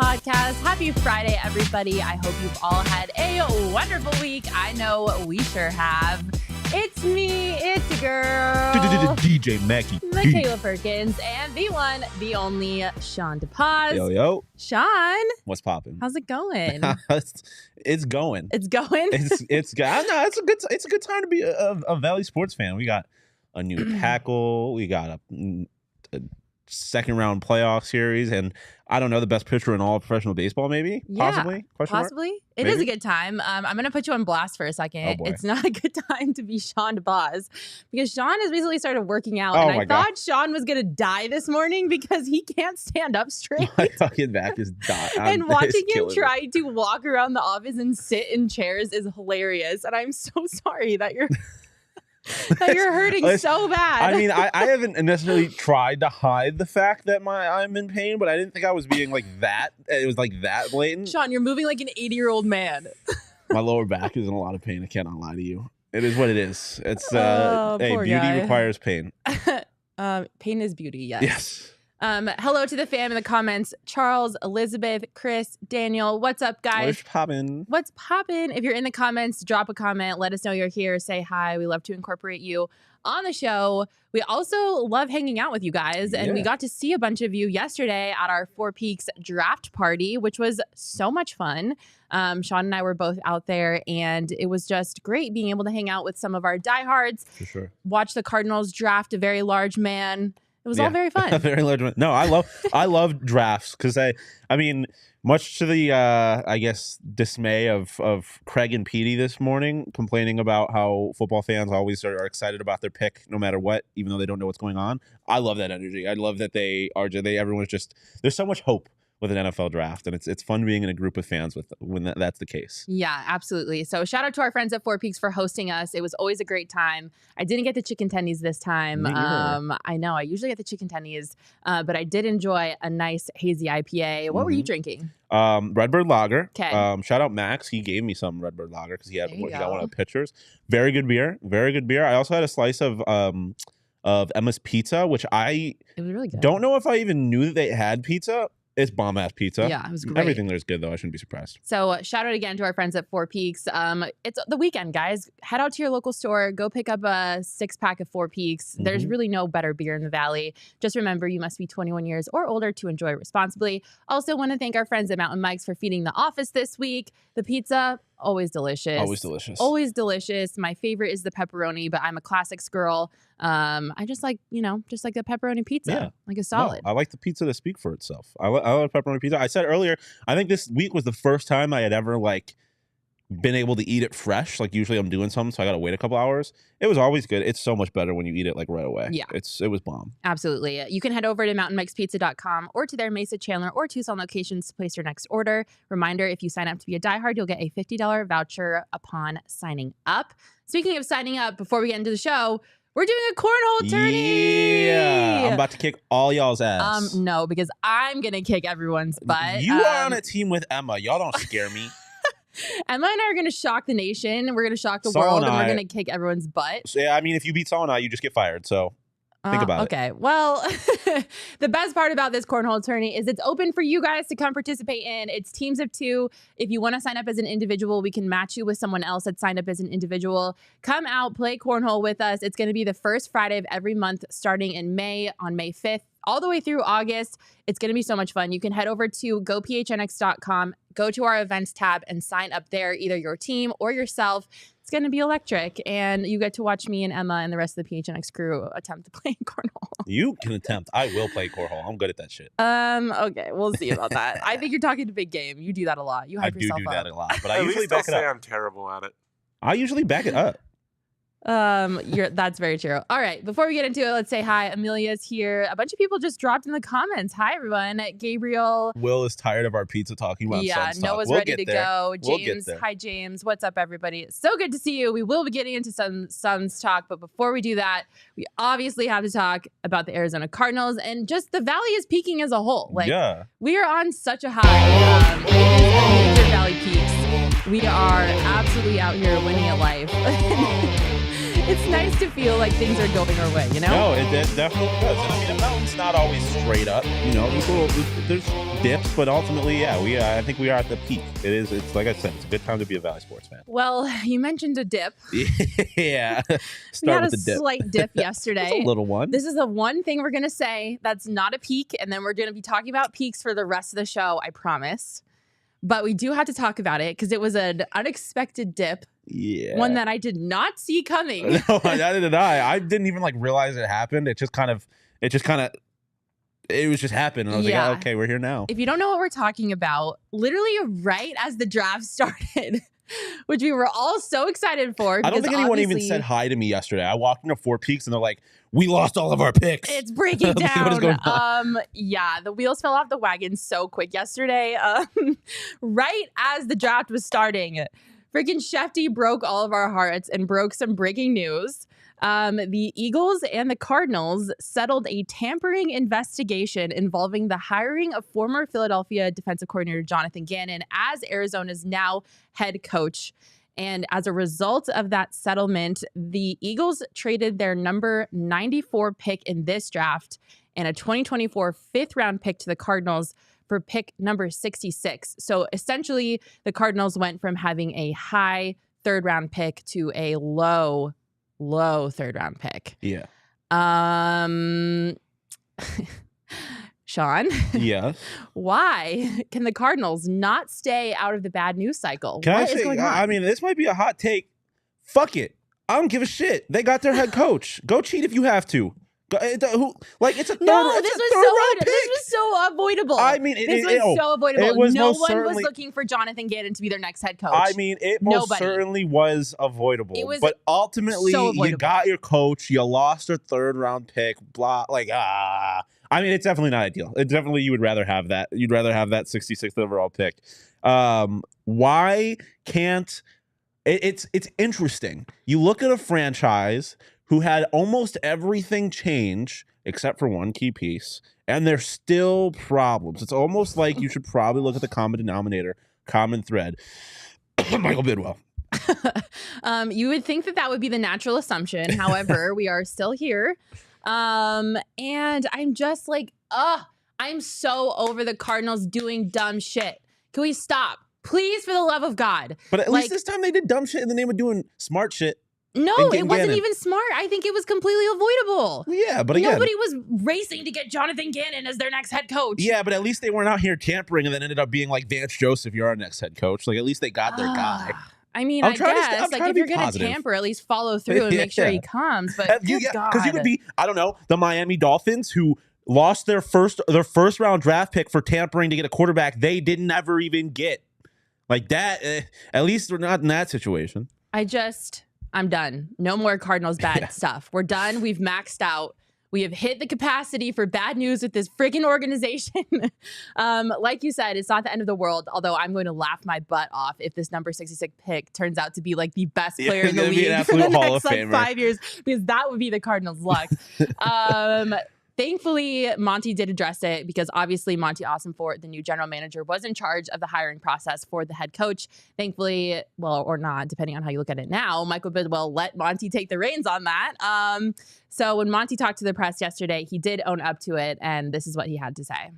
podcast. Happy Friday, everybody. I hope you've all had a wonderful week. I know we sure have. It's me, it's your girl, DJ Mackie, Makayla Perkins, and the one, the only Shawn DePaz. Yo. Shawn, What's popping? how's it going? It's going. It's going. It's a good time to be a Valley sports fan. We got a new tackle. We got a second round playoff series, and I don't know, the best pitcher in all of professional baseball, maybe? Yeah, possibly. It is a good time. I'm going to put you on blast for a second. It's not a good time to be Shawn DePaz because Shawn has recently started working out, and I thought Shawn was going to die this morning because he can't stand up straight. My fucking back is dying. And watching him try to walk around the office and sit in chairs is hilarious, and I'm so sorry that you're... that you're hurting so bad. I mean, I haven't necessarily tried to hide the fact that I'm in pain, but I didn't think I was being like that. It was like that blatant. Shawn, you're moving like an 80-year-old man. My lower back is in a lot of pain. I cannot lie to you. It is what it is. It's poor beauty guy. requires pain. Pain is beauty. Yes. Yes. Hello to the fam in the comments. Charles, Elizabeth, Chris, Daniel. What's up, guys? What's poppin'? If you're in the comments, drop a comment. Let us know you're here. Say hi. We love to incorporate you on the show. We also love hanging out with you guys. And we got to see a bunch of you yesterday at our Four Peaks draft party, which was so much fun. Shawn and I were both out there, and it was just great being able to hang out with some of our diehards. For sure. Watch the Cardinals draft a very large man. It was all very fun. Very large one. No, I love drafts because I mean, much to the I guess dismay of Craig and Petey this morning, complaining about how football fans always are excited about their pick no matter what, even though they don't know what's going on. I love that energy. I love that everyone's just, there's so much hope with an NFL draft, and it's fun being in a group of fans when that's the case. Yeah, absolutely. So shout out to our friends at Four Peaks for hosting us. It was always a great time. I didn't get the chicken tendies this time. I know I usually get the chicken tendies, but I did enjoy a nice hazy IPA. What were you drinking? Redbird Lager. Okay. Shout out Max. He gave me some Redbird Lager because he got one of the pictures. Very good beer. Very good beer. I also had a slice of Emma's Pizza, which it was really good. Don't know if I even knew that they had pizza. It's bomb-ass pizza. Yeah, it was great. Everything there's good, though. I shouldn't be surprised. So shout out again to our friends at Four Peaks. It's the weekend, guys. Head out to your local store. Go pick up a 6-pack of Four Peaks. There's really no better beer in the Valley. Just remember, you must be 21 years or older to enjoy responsibly. Also want to thank our friends at Mountain Mike's for feeding the office this week. The pizza, always delicious. Always delicious. Always delicious. My favorite is the pepperoni, but I'm a classics girl. I just like the pepperoni pizza, like a solid. No, I like the pizza to speak for itself. I love pepperoni pizza. I said earlier, I think this week was the first time I had ever been able to eat it fresh. Like usually I'm doing something, so I got to wait a couple hours. It was always good. It's so much better when you eat it right away. Yeah. It was bomb. Absolutely. You can head over to mountainmikespizza.com or to their Mesa, Chandler, or Tucson locations to place your next order. Reminder, if you sign up to be a diehard, you'll get a $50 voucher upon signing up. Speaking of signing up, before we get into the show, we're doing a cornhole tourney. Yeah, I'm about to kick all y'all's ass. No, because I'm going to kick everyone's butt. You are on a team with Emma. Y'all don't scare me. Emma and I are going to shock the nation. We're going to shock the world, and we're going to kick everyone's butt. So, yeah, I mean, if you beat Saul and I, you just get fired. So think about it. Okay. Well, the best part about this cornhole tourney is it's open for you guys to come participate in. It's teams of 2. If you want to sign up as an individual, we can match you with someone else that signed up as an individual. Come out, play cornhole with us. It's going to be the first Friday of every month starting in May on May 5th. All the way through August. It's going to be so much fun. You can head over to gophnx.com, go to our events tab, and sign up there, either your team or yourself. It's going to be electric, and you get to watch me and Emma and the rest of the PHNX crew attempt to play cornhole. You can attempt. I will play cornhole. I'm good at that shit. Okay, we'll see about that. I think you're talking to big game. You do that a lot. You hype yourself up. I do that a lot, but I usually back it up. I'm terrible at it. I usually back it up. That's very true. All right, before we get into it, let's say hi. Amelia's here. A bunch of people just dropped in the comments. Hi, everyone. Gabriel. Will is tired of our pizza talking about Suns talk. Noah's ready to go. James. Hi, James. What's up, everybody? So good to see you. We will be getting into some Suns talk, but before we do that, we obviously have to talk about the Arizona Cardinals and just the Valley is peaking as a whole. We are on such a high. It is a major Valley peaks. We are absolutely out here winning at life. It's nice to feel like things are going our way, you know? No, it definitely does. And I mean, a mountain's not always straight up. You know, there's dips, but ultimately, yeah, I think we are at the peak. It's like I said, it's a good time to be a Valley sports fan. Well, you mentioned a dip. Yeah. We had a slight dip yesterday. It's a little one. This is the one thing we're going to say that's not a peak, and then we're going to be talking about peaks for the rest of the show, I promise. But we do have to talk about it because it was an unexpected dip. Yeah. One that I did not see coming. No, neither did I. I didn't even realize it happened. It was just happened. And I was like, oh, okay, we're here now. If you don't know what we're talking about, literally right as the draft started, which we were all so excited for. I don't think anyone even said hi to me yesterday. I walked into Four Peaks and they're like, we lost all of our picks. It's breaking down. What is going on? Yeah, the wheels fell off the wagon so quick yesterday. Right as the draft was starting, freaking Shefty broke all of our hearts and broke some breaking news. The Eagles and the Cardinals settled a tampering investigation involving the hiring of former Philadelphia defensive coordinator Jonathan Gannon as Arizona's now head coach. And as a result of that settlement, the Eagles traded their number 94 pick in this draft and a 2024 fifth-round pick to the Cardinals for pick number 66. So essentially, the Cardinals went from having a high third-round pick to a low third-round pick. Yeah. Shawn? Yeah. Why can the Cardinals not stay out of the bad news cycle? What is going on? I mean, this might be a hot take. Fuck it. I don't give a shit. They got their head coach. Go cheat if you have to. It's a third. This was so avoidable. I mean, this was so avoidable. No one was looking for Jonathan Gannon to be their next head coach. I mean, it most certainly was avoidable. But ultimately, you got your coach. You lost a third-round pick. Blah. I mean, it's definitely not ideal. It definitely you would rather have that. You'd rather have that 66th overall pick. Why can't? It's interesting. You look at a franchise who had almost everything change except for one key piece, and there's still problems. It's almost like you should probably look at the common denominator, common thread. Michael Bidwell. You would think that would be the natural assumption. However, we are still here. And I'm just like, I'm so over the Cardinals doing dumb shit. Can we stop? Please, for the love of God. But at least this time they did dumb shit in the name of doing smart shit. No, it wasn't even smart. I think it was completely avoidable. Yeah, but again, nobody was racing to get Jonathan Gannon as their next head coach. Yeah, but at least they weren't out here tampering and then ended up being like Vance Joseph, you're our next head coach. At least they got their guy. I mean, I guess if you're going to tamper, at least follow through and make sure he comes. But because you could be, I don't know, the Miami Dolphins who lost their first round draft pick for tampering to get a quarterback they didn't ever even get. Like that, at least we're not in that situation. I'm done. No more Cardinals bad stuff. We're done. We've maxed out. We have hit the capacity for bad news with this freaking organization. Like you said, it's not the end of the world, although I'm going to laugh my butt off if this number 66 pick turns out to be the best player in the league for the next 5 years, because that would be the Cardinals' luck. Thankfully, Monti did address it because obviously Monti Ossenfort, the new general manager, was in charge of the hiring process for the head coach. Thankfully, well, or not, depending on how you look at it now, Michael Bidwell let Monti take the reins on that. So when Monti talked to the press yesterday, he did own up to it, and this is what he had to say.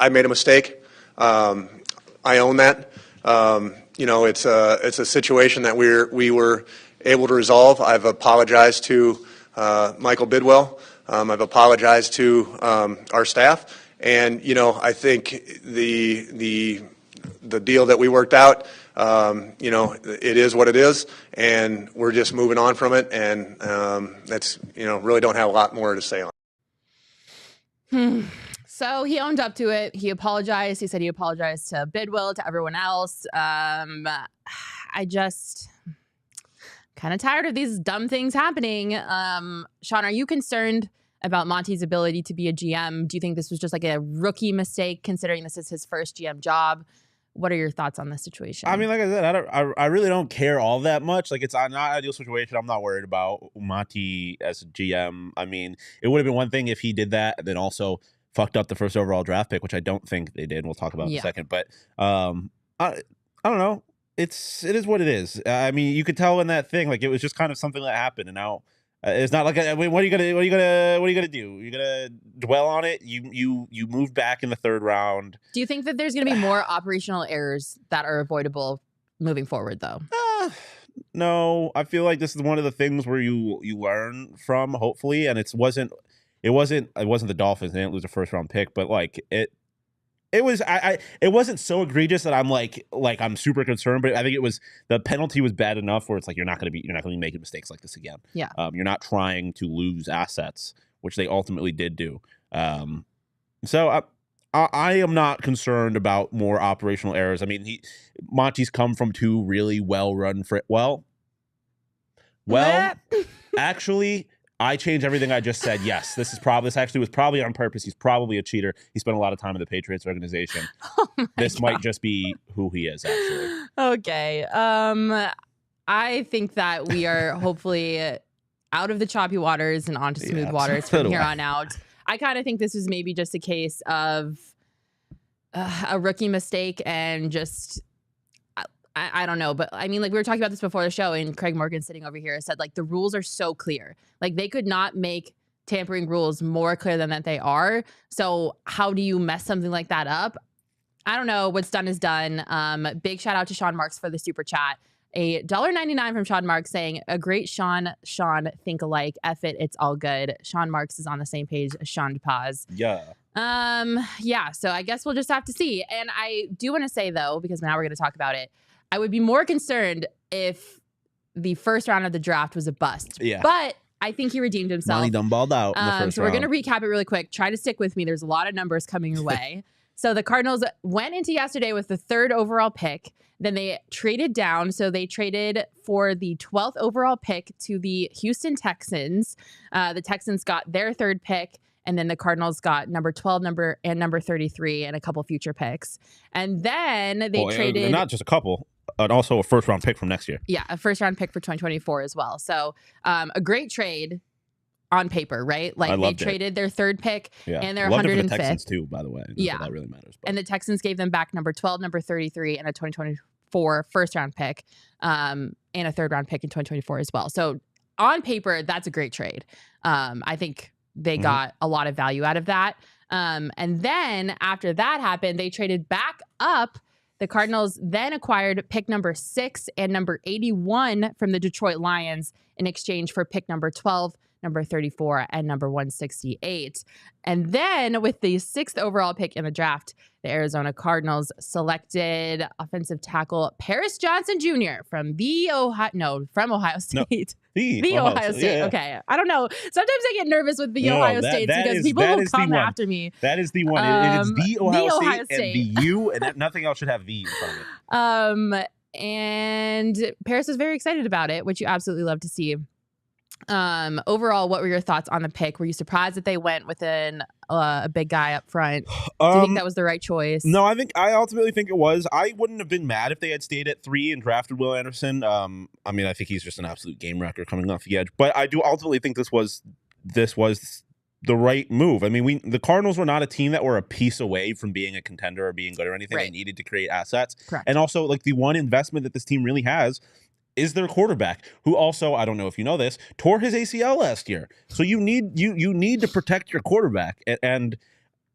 I made a mistake. I own that. It's a situation that we were able to resolve. I've apologized to Michael Bidwell. I've apologized to our staff, and I think the deal that we worked out, it is what it is, and we're just moving on from it, and that's really don't have a lot more to say on it. So he owned up to it. He apologized. He said he apologized to Bidwell, to everyone else. I just kind of tired of these dumb things happening. Shawn, are you concerned about Monti's ability to be a GM? Do you think this was just a rookie mistake, considering this is his first GM job? What are your thoughts on this situation? I mean, like I said, I really don't care all that much. It's not an ideal situation. I'm not worried about Monti as a GM. I mean, it would have been one thing if he did that and then also fucked up the first overall draft pick, which I don't think they did. We'll talk about in a second. But I don't know. It is what it is. I mean, you could tell in that thing, it was just kind of something that happened, and now It's not like what are you gonna do? You're gonna dwell on it. You moved back in the third round. Do you think that there's gonna be more operational errors that are avoidable moving forward, though? No, I feel like this is one of the things where you learn from, hopefully, and it wasn't the Dolphins. They didn't lose a first round pick, but like it was it wasn't so egregious that I'm like I'm super concerned, but I think the penalty was bad enough where it's like you're not gonna be making mistakes like this again. Yeah. You're not trying to lose assets, which they ultimately did do. So I am not concerned about more operational errors. I mean, Monty's come from two really well-run actually, I changed everything I just said. Yes, this actually was probably on purpose. He's probably a cheater. He spent a lot of time in the Patriots organization. This might just be who he is, actually. Okay. I think that we are hopefully out of the choppy waters and onto smooth waters from here on out. I kind of think this was maybe just a case of a rookie mistake and just, I don't know. But I mean, like we were talking about this before the show, and Craig Morgan sitting over here said like the rules are so clear. Like they could not make tampering rules more clear than that they are. So how do you mess something like that up? I don't know. What's done is done. Big shout out to Sean Marks for the super chat. A $1.99 from Sean Marks saying, a great Shawn, think alike. F it, it's all good. Sean Marks is on the same page as Shawn DePaz. Yeah. Yeah, so I guess we'll just have to see. And I do want to say, though, because now we're going to talk about it, I would be more concerned if the first round of the draft was a bust. Yeah. But I think he redeemed himself. Monty done balled out in the first so round. we're going to recap it really quick. Try to stick with me. There's a lot of numbers coming your way. So the Cardinals went into yesterday with the 3rd overall pick. Then they traded down. So they traded for the 12th overall pick to the Houston Texans. The Texans got their 3rd pick. And then the Cardinals got number 12, number 33, and a couple future picks. And then they traded... And not just a couple, and also a first-round pick from next year. Yeah, a first-round pick for 2024 as well. So a great trade on paper, right? Like they traded their 3rd pick and their 105th. Loved it for the Texans too, by the way. That really matters. But. And the Texans gave them back number 12, number 33, and a 2024 first-round pick, and a 3rd-round pick in 2024 as well. So on paper, that's a great trade. I think they got a lot of value out of that. And then after that happened, they traded back up. The Cardinals then acquired pick number 6 and number 81 from the Detroit Lions in exchange for pick number 12, number 34, and number 168. And then with the 6th overall pick in the draft, the Arizona Cardinals selected offensive tackle Paris Johnson Jr. from Ohio State. The Ohio State. Yeah. Okay. I don't know. Sometimes I get nervous with the Ohio States because people will come after me. That is the one. It's the Ohio State and the U, and nothing else should have the in front of it. And Paris was very excited about it, which you absolutely love to see. Overall, what were your thoughts on the pick? Were you surprised that they went with a big guy up front? Do you think that was the right choice? No, I ultimately think it was. I wouldn't have been mad if they had stayed at 3 and drafted Will Anderson. I mean, I think he's just an absolute game wrecker coming off the edge. But I do ultimately think this was the right move. I mean, the Cardinals were not a team that were a piece away from being a contender or being good or anything. Right. They needed to create assets. Correct. And also, like, the one investment that this team really has is their quarterback, who also, I don't know if you know this, tore his ACL last year. So you need to protect your quarterback, and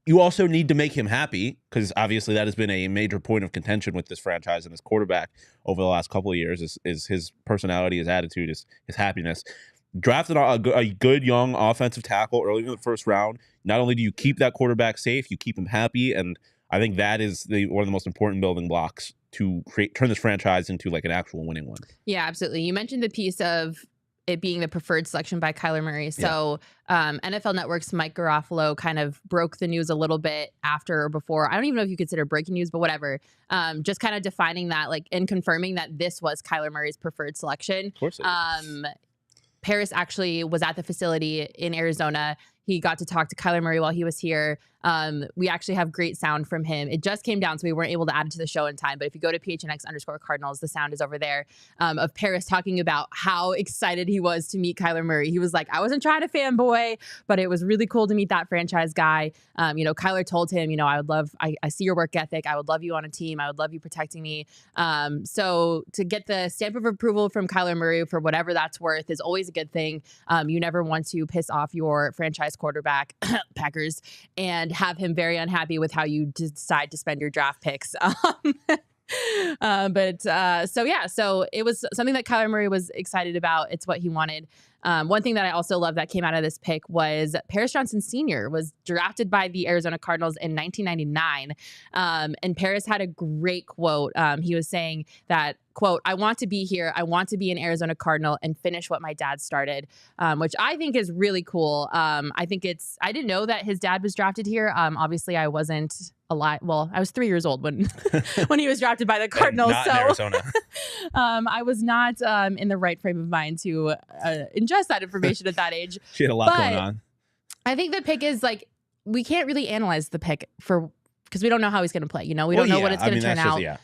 you also need to make him happy, because obviously that has been a major point of contention with this franchise and this quarterback over the last couple of years is his personality, his attitude, his happiness. Drafted a good young offensive tackle early in the first round. Not only do you keep that quarterback safe, you keep him happy, and I think that is one of the most important building blocks to turn this franchise into like an actual winning one. Yeah, absolutely. You mentioned the piece of it being the preferred selection by Kyler Murray. So NFL Network's Mike Garofalo kind of broke the news a little bit after or before. I don't even know if you consider breaking news, but whatever. Just kind of defining that, like, and confirming that this was Kyler Murray's preferred selection. Of course it is. Paris actually was at the facility in Arizona. He got to talk to Kyler Murray while he was here. We actually have great sound from him. It just came down, so we weren't able to add it to the show in time. But if you go to PHNX_Cardinals, the sound is over there of Paris talking about how excited he was to meet Kyler Murray. He was like, I wasn't trying to fanboy, but it was really cool to meet that franchise guy. Kyler told him, I see your work ethic. I would love you on a team. I would love you protecting me. So to get the stamp of approval from Kyler Murray for whatever that's worth is always a good thing. You never want to piss off your franchise quarterback, Packers, and have him very unhappy with how you decide to spend your draft picks. So it was something that Kyler Murray was excited about. It's what he wanted. One thing that I also love that came out of this pick was Paris Johnson Sr. was drafted by the Arizona Cardinals in 1999. And Paris had a great quote. He was saying that, quote, I want to be here. I want to be an Arizona Cardinal and finish what my dad started, which I think is really cool. I didn't know that his dad was drafted here. Obviously, I wasn't alive. Well, I was 3 years old when when he was drafted by the Cardinals. Not in Arizona. I was not in the right frame of mind to ingest that information at that age. She had a lot going on. I think the pick is like, we can't really analyze the pick because we don't know how he's going to play. We don't know what it's going to turn out.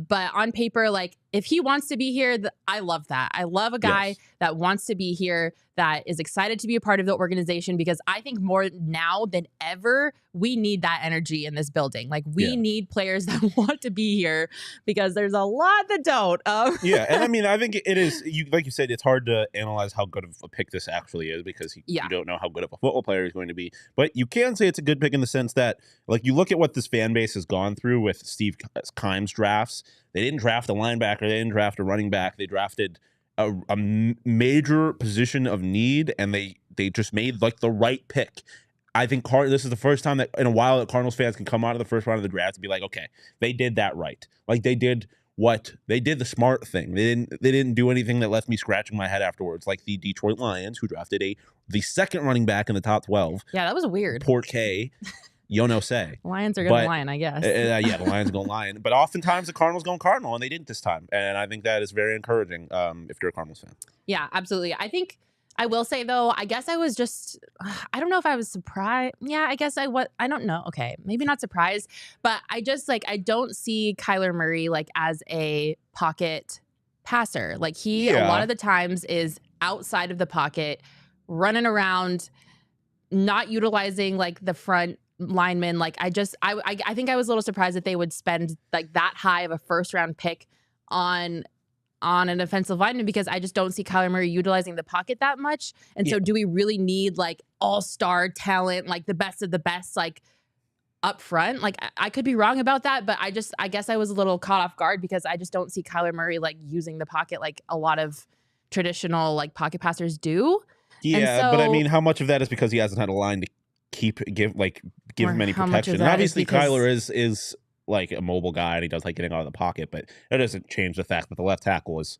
But on paper, like, if he wants to be here, I love that. I love a guy that wants to be here, that is excited to be a part of the organization, because I think more now than ever, we need that energy in this building. Like, we need players that want to be here, because there's a lot that don't. Yeah, and I mean, I think it is, like you said, it's hard to analyze how good of a pick this actually is, because you don't know how good of a football player he's going to be. But you can say it's a good pick in the sense that, like, you look at what this fan base has gone through with Steve Keim's drafts. They didn't draft a linebacker. They didn't draft a running back. They drafted a major position of need, and they just made like the right pick. I think this is the first time that in a while that Cardinals fans can come out of the first round of the draft and be like, okay, they did that right. Like, they did the smart thing. They didn't do anything that left me scratching my head afterwards, like the Detroit Lions, who drafted the second running back in the top 12. Yeah, that was weird. Poor K. No say. Lions are going to lion, I guess. The Lions going lion. But oftentimes the Cardinals going Cardinal, and they didn't this time. And I think that is very encouraging if you're a Cardinals fan. Yeah, absolutely. I think I will say, though, I guess I was just, I don't know if I was surprised. Yeah, I guess I was. I don't know. Okay, maybe not surprised. But I just, I don't see Kyler Murray, as a pocket passer. He, a lot of the times, is outside of the pocket, running around, not utilizing, the front linemen. I think I was a little surprised that they would spend that high of a first round pick on an offensive lineman, because I just don't see Kyler Murray utilizing the pocket that much. And so do we really need all-star talent, the best of the best, up front? I could be wrong about that, but I guess I was a little caught off guard, because I just don't see Kyler Murray using the pocket like a lot of traditional pocket passers do. Yeah, but I mean, how much of that is because he hasn't had a line to give him any protection? And obviously Kyler is a mobile guy, and he does getting out of the pocket, but that doesn't change the fact that the left tackle is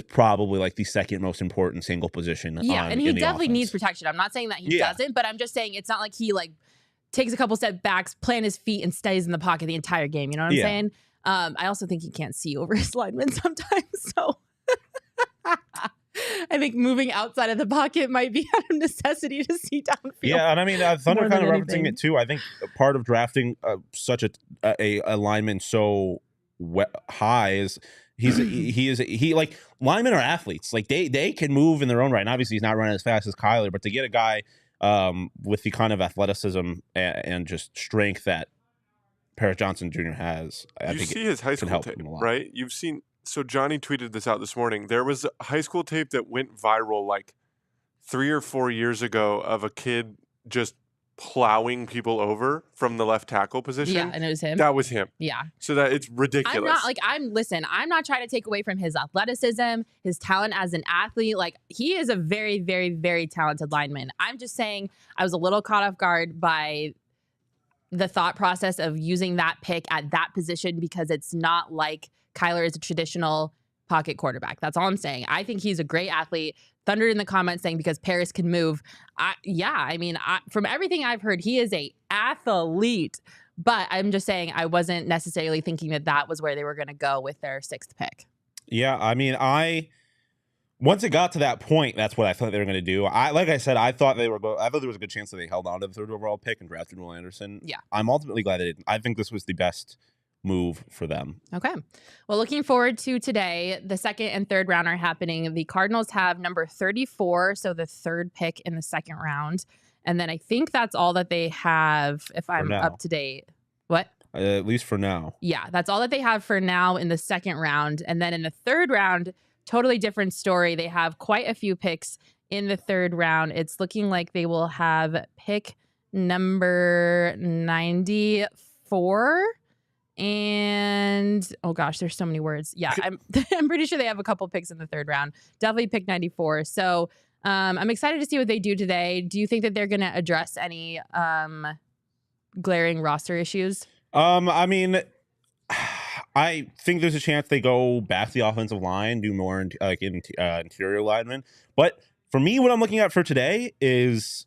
probably the second most important single position. Yeah, and he definitely needs protection. I'm not saying that he doesn't, but I'm just saying it's not like he takes a couple step backs, plant his feet, and stays in the pocket the entire game. You know what I'm saying? I also think he can't see over his linemen sometimes, so I think moving outside of the pocket might be out of necessity to see downfield. Yeah, and I mean, Thunder kind of referencing it too. I think part of drafting such a lineman so high is linemen are athletes. They can move in their own right. And obviously, he's not running as fast as Kyler, but to get a guy with the kind of athleticism and just strength that Paris Johnson Jr. has, I think see his high school tape, right? You've seen. So Johnny tweeted this out this morning. There was a high school tape that went viral 3 or 4 years ago of a kid just plowing people over from the left tackle position. Yeah, and it was him. That was him. Yeah. So that it's ridiculous. I'm not trying to take away from his athleticism, his talent as an athlete. He is a very, very, very talented lineman. I'm just saying I was a little caught off guard by the thought process of using that pick at that position, because it's not like Kyler is a traditional pocket quarterback. That's all I'm saying. I think he's a great athlete. Thunder in the comments saying because Paris can move. From everything I've heard, he is a athlete. But I'm just saying I wasn't necessarily thinking that was where they were going to go with their sixth pick. Yeah, I mean, once it got to that point, that's what I thought they were going to do. Like I said, I thought there was a good chance that they held on to the 3rd overall pick and drafted Will Anderson. Yeah. I'm ultimately glad they didn't. I think this was the best move for them. Okay. Well, looking forward to today. The 2nd and 3rd round are happening. The Cardinals have number 34, so the 3rd pick in the 2nd round. And then I think that's all that they have, if I'm up to date. What? At least for now. Yeah, that's all that they have for now in the 2nd round. And then in the 3rd round, totally different story. They have quite a few picks in the 3rd round. It's looking like they will have pick number 94. And oh gosh, there's so many words. Yeah, I'm pretty sure they have a couple picks in the 3rd round. Definitely pick 94. So I'm excited to see what they do today. Do you think that they're going to address any glaring roster issues? I mean, I think there's a chance they go back to the offensive line, do more interior linemen. But for me, what I'm looking at for today is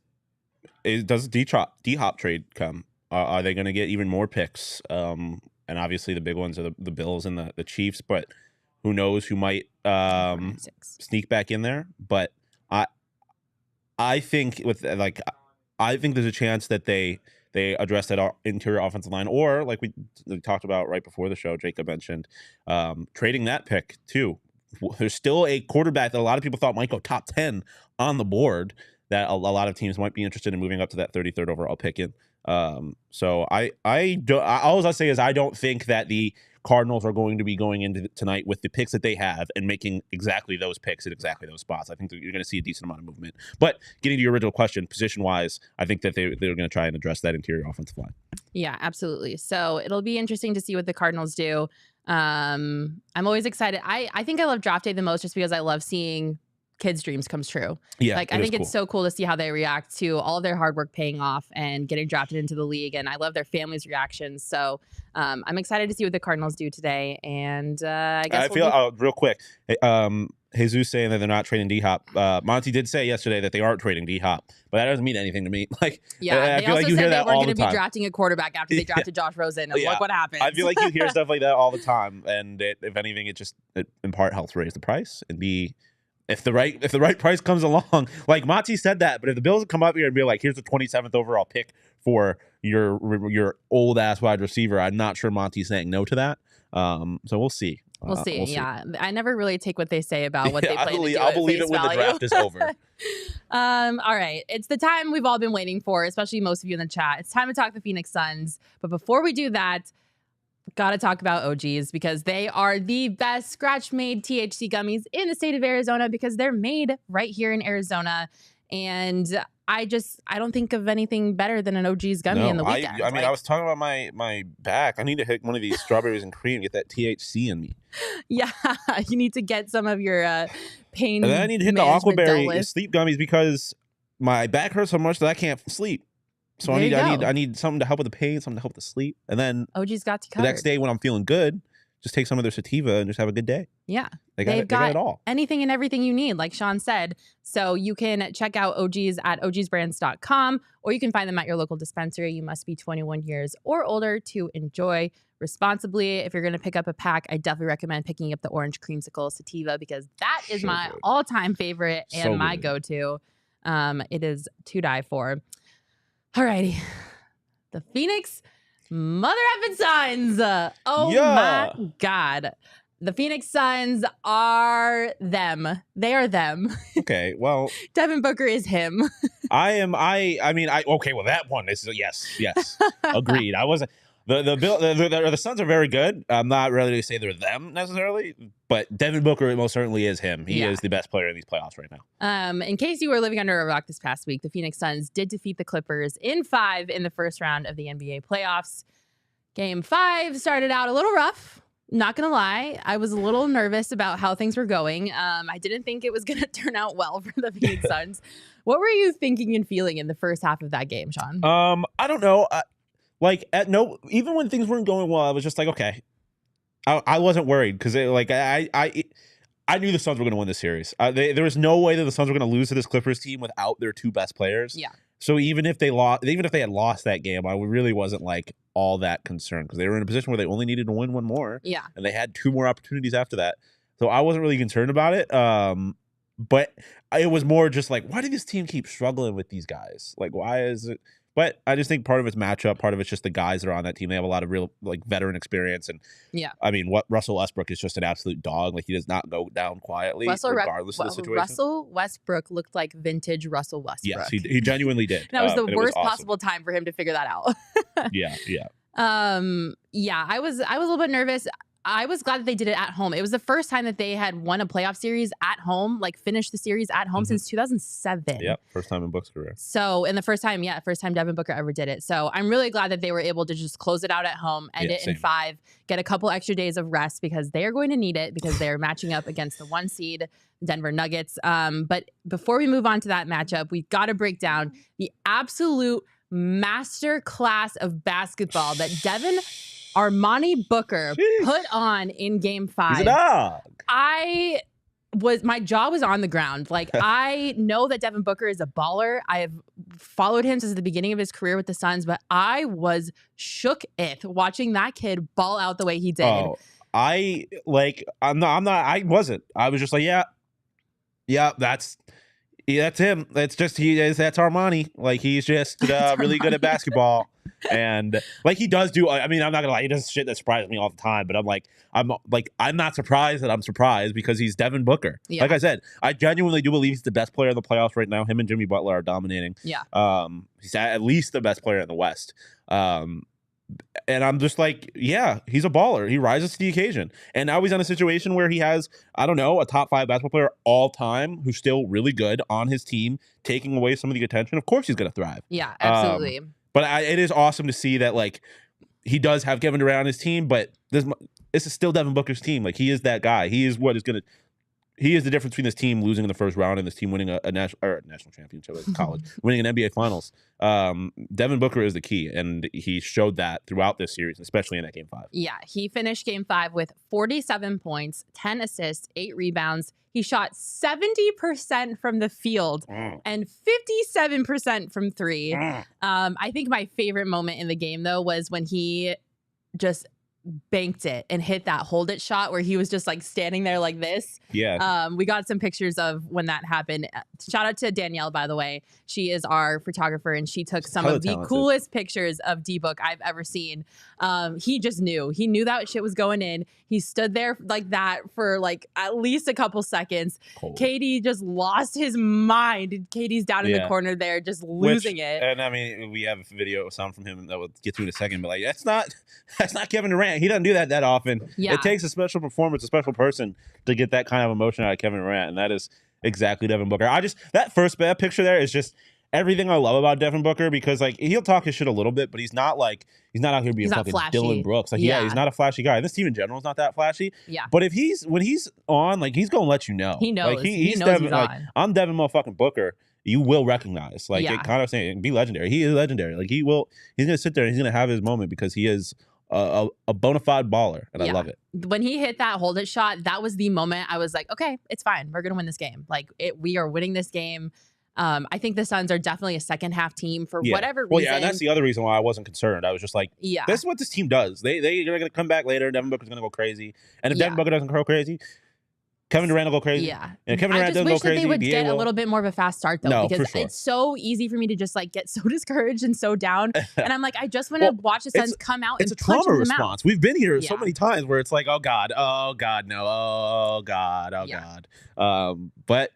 does the D-Hop trade come? Are they going to get even more picks? And obviously the big ones are the Bills and the Chiefs, but who knows who might sneak back in there. But I think I think there's a chance that they address that interior offensive line, or like we talked about right before the show, Jacob mentioned trading that pick too. There's still a quarterback that a lot of people thought might go top 10 on the board that a lot of teams might be interested in moving up to that 33rd overall pick in. So all I say is I don't think that the Cardinals are going to be going into tonight with the picks that they have and making exactly those picks at exactly those spots. I think that you're going to see a decent amount of movement. But getting to your original question, position-wise, I think that they're going to try and address that interior offensive line. Yeah, absolutely. So it'll be interesting to see what the Cardinals do. I'm always excited. I think I love draft day the most just because I love seeing kids' dreams comes true. Yeah, I think it's so cool to see how they react to all of their hard work paying off and getting drafted into the league. And I love their families' reactions. So I'm excited to see what the Cardinals do today. And I guess real quick, Jesus saying that they're not trading D-Hop. Monty did say yesterday that they aren't trading D-Hop, but that doesn't mean anything to me. They also said they weren't going to be drafting a quarterback after they drafted Josh Rosen. And look what happened. I feel like you hear stuff like that all the time. And if anything, it in part helps raise the price, and B, if the right price comes along, like Monty said that, but if the Bills come up here and be like, here's the 27th overall pick for your old ass wide receiver, I'm not sure Monty's saying no to that. So we'll see. We'll see. Yeah, I never really take what they say about what they plan to do. I'll believe it when the draft is over. All right, it's the time we've all been waiting for, especially most of you in the chat. It's time to talk the Phoenix Suns. But before we do that, gotta talk about OGs because they are the best scratch-made THC gummies in the state of Arizona because they're made right here in Arizona. And I don't think of anything better than an OG's gummy in the weekend. I mean, I was talking about my back. I need to hit one of these strawberries and cream, get that THC in me. Yeah, you need to get some of your pain. And then I need to hit the Aquaberry sleep gummies because my back hurts so much that I can't sleep. So I need something to help with the pain, something to help with the sleep. And then OG's got you covered. The next day when I'm feeling good, just take some of their sativa and just have a good day. Yeah. They've got it all. Anything and everything you need, like Shawn said. So you can check out OGs at ogsbrands.com, or you can find them at your local dispensary. You must be 21 years or older to enjoy responsibly. If you're going to pick up a pack, I definitely recommend picking up the orange creamsicle sativa because that is my all-time favorite and my go-to. It is to die for. Alrighty. The Phoenix Mother effing Suns. My God. The Phoenix Suns are them. They are them. Okay, well. Devin Booker is him. Okay, well, that one is, yes. Agreed. I wasn't. The Suns are very good. I'm not ready to say they're them necessarily, but Devin Booker most certainly is him. He is the best player in these playoffs right now. In case you were living under a rock this past week, the Phoenix Suns did defeat the Clippers in 5 in the first round of the NBA playoffs. Game 5 started out a little rough. Not going to lie. I was a little nervous about how things were going. I didn't think it was going to turn out well for the Phoenix Suns. What were you thinking and feeling in the first half of that game, Shawn? I don't know. Even when things weren't going well, I was just like, okay. I wasn't worried because I knew the Suns were going to win this series. There was no way that the Suns were going to lose to this Clippers team without their two best players. Yeah. So even if they had lost that game, I really wasn't like all that concerned because they were in a position where they only needed to win one more. Yeah. And they had 2 more opportunities after that. So I wasn't really concerned about it. But it was more just like, why did this team keep struggling with these guys? Like, why is it? But I just think part of it's matchup, part of it's just the guys that are on that team. They have a lot of real like veteran experience, and I mean, what Russell Westbrook is just an absolute dog. Like, he does not go down quietly, regardless of the situation. Russell Westbrook looked like vintage Russell Westbrook. Yes, he genuinely did. That was the worst possible time for him to figure that out. Yeah. I was a little bit nervous. I was glad that they did it at home. It was the first time that they had won a playoff series at home, like finished the series at home since 2007. Yep, first time in Book's career. So, and the first time Devin Booker ever did it. So I'm really glad that they were able to just close it out at home, end it in 5, get a couple extra days of rest because they are going to need it because they're matching up against the 1 seed Denver Nuggets. But before we move on to that matchup, we've got to break down the absolute master class of basketball that Devin Armani Booker put on in game 5. He's a dog. My jaw was on the ground. Like, I know that Devin Booker is a baller. I have followed him since the beginning of his career with the Suns, but I was shook-ith watching that kid ball out the way he did. Oh, I wasn't. I was just like, yeah, that's him. That's Armani. Like, he's just really good at basketball. And like, he does do, I mean, I'm not gonna lie, he does shit that surprises me all the time, but I'm not surprised that I'm surprised because he's Devin Booker. Like I said, I genuinely do believe he's the best player in the playoffs right now. Him and Jimmy Butler are dominating. He's at least the best player in the West. And I'm just like, yeah, he's a baller. He rises to the occasion. And now he's in a situation where he has, I don't know, a top 5 basketball player all time who's still really good on his team, taking away some of the attention. Of course he's going to thrive. Yeah, absolutely. But it is awesome to see that, like, he does have Kevin Durant on his team, but this is still Devin Booker's team. Like, he is that guy. He is he is the difference between this team losing in the first round and this team winning a national championship at college, winning an NBA Finals. Devin Booker is the key, and he showed that throughout this series, especially in that game 5. Yeah, he finished game 5 with 47 points, 10 assists, 8 rebounds. He shot 70% from the field and 57% from 3. I think my favorite moment in the game, though, was when he just banked it and hit that hold it shot where he was just like standing there like this. We got some pictures of when that happened. Shout out to Danielle, by the way. She is our photographer, and she took some of the coolest pictures of D-Book I've ever seen. He just knew. He knew that shit was going in. He stood there like that for like at least a couple seconds. Katie just lost his mind. Katie's down in the corner there just losing it. And I mean, we have a video sound from him that we'll get to in a second, but like, that's not Kevin Durant. He doesn't do that often. It takes a special performance, a special person to get that kind of emotion out of Kevin Durant, and that is exactly Devin Booker. That picture there is just everything I love about Devin Booker, because like, he'll talk his shit a little bit, but he's not out here being fucking flashy. Dylan Brooks. Like, he's not a flashy guy. And this team in general is not that flashy. But when he's on, like, he's gonna let you know. He knows. Like, he knows Devin, he's like, on. I'm Devin motherfucking Booker. You will recognize, like, it kind of saying, be legendary. He is legendary. Like, he's gonna sit there and he's gonna have his moment because he is a bona fide baller, and I love it. When he hit that hold it shot, that was the moment I was like, okay, it's fine. We're gonna win this game. Like, we are winning this game. I think the Suns are definitely a second half team for whatever reason. Well, yeah, and that's the other reason why I wasn't concerned. I was just like, this is what this team does. They're going to come back later. Devin Booker's going to go crazy. And if Devin Booker doesn't go crazy, Kevin Durant will go crazy. And if Kevin Durant doesn't go crazy, they would get a little bit more of a fast start, though, because it's so easy for me to just like get so discouraged and so down. And I'm like, I just want to watch the Suns come out and punch them out. It's a trauma response. We've been here so many times where it's like, oh God, no, oh God. But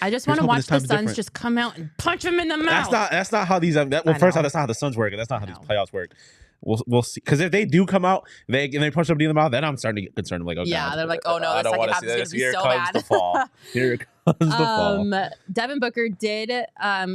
I just want to watch the Suns just come out and punch them in the mouth. That's not how these. First off, that's not how the Suns work, and that's not how these playoffs work. We'll see. Because if they do come out and they punch somebody in the mouth, then I'm starting to get concerned. I'm like, God, they're like, oh no, the second half is going to be so bad. The fall. Here comes the fall. Devin Booker did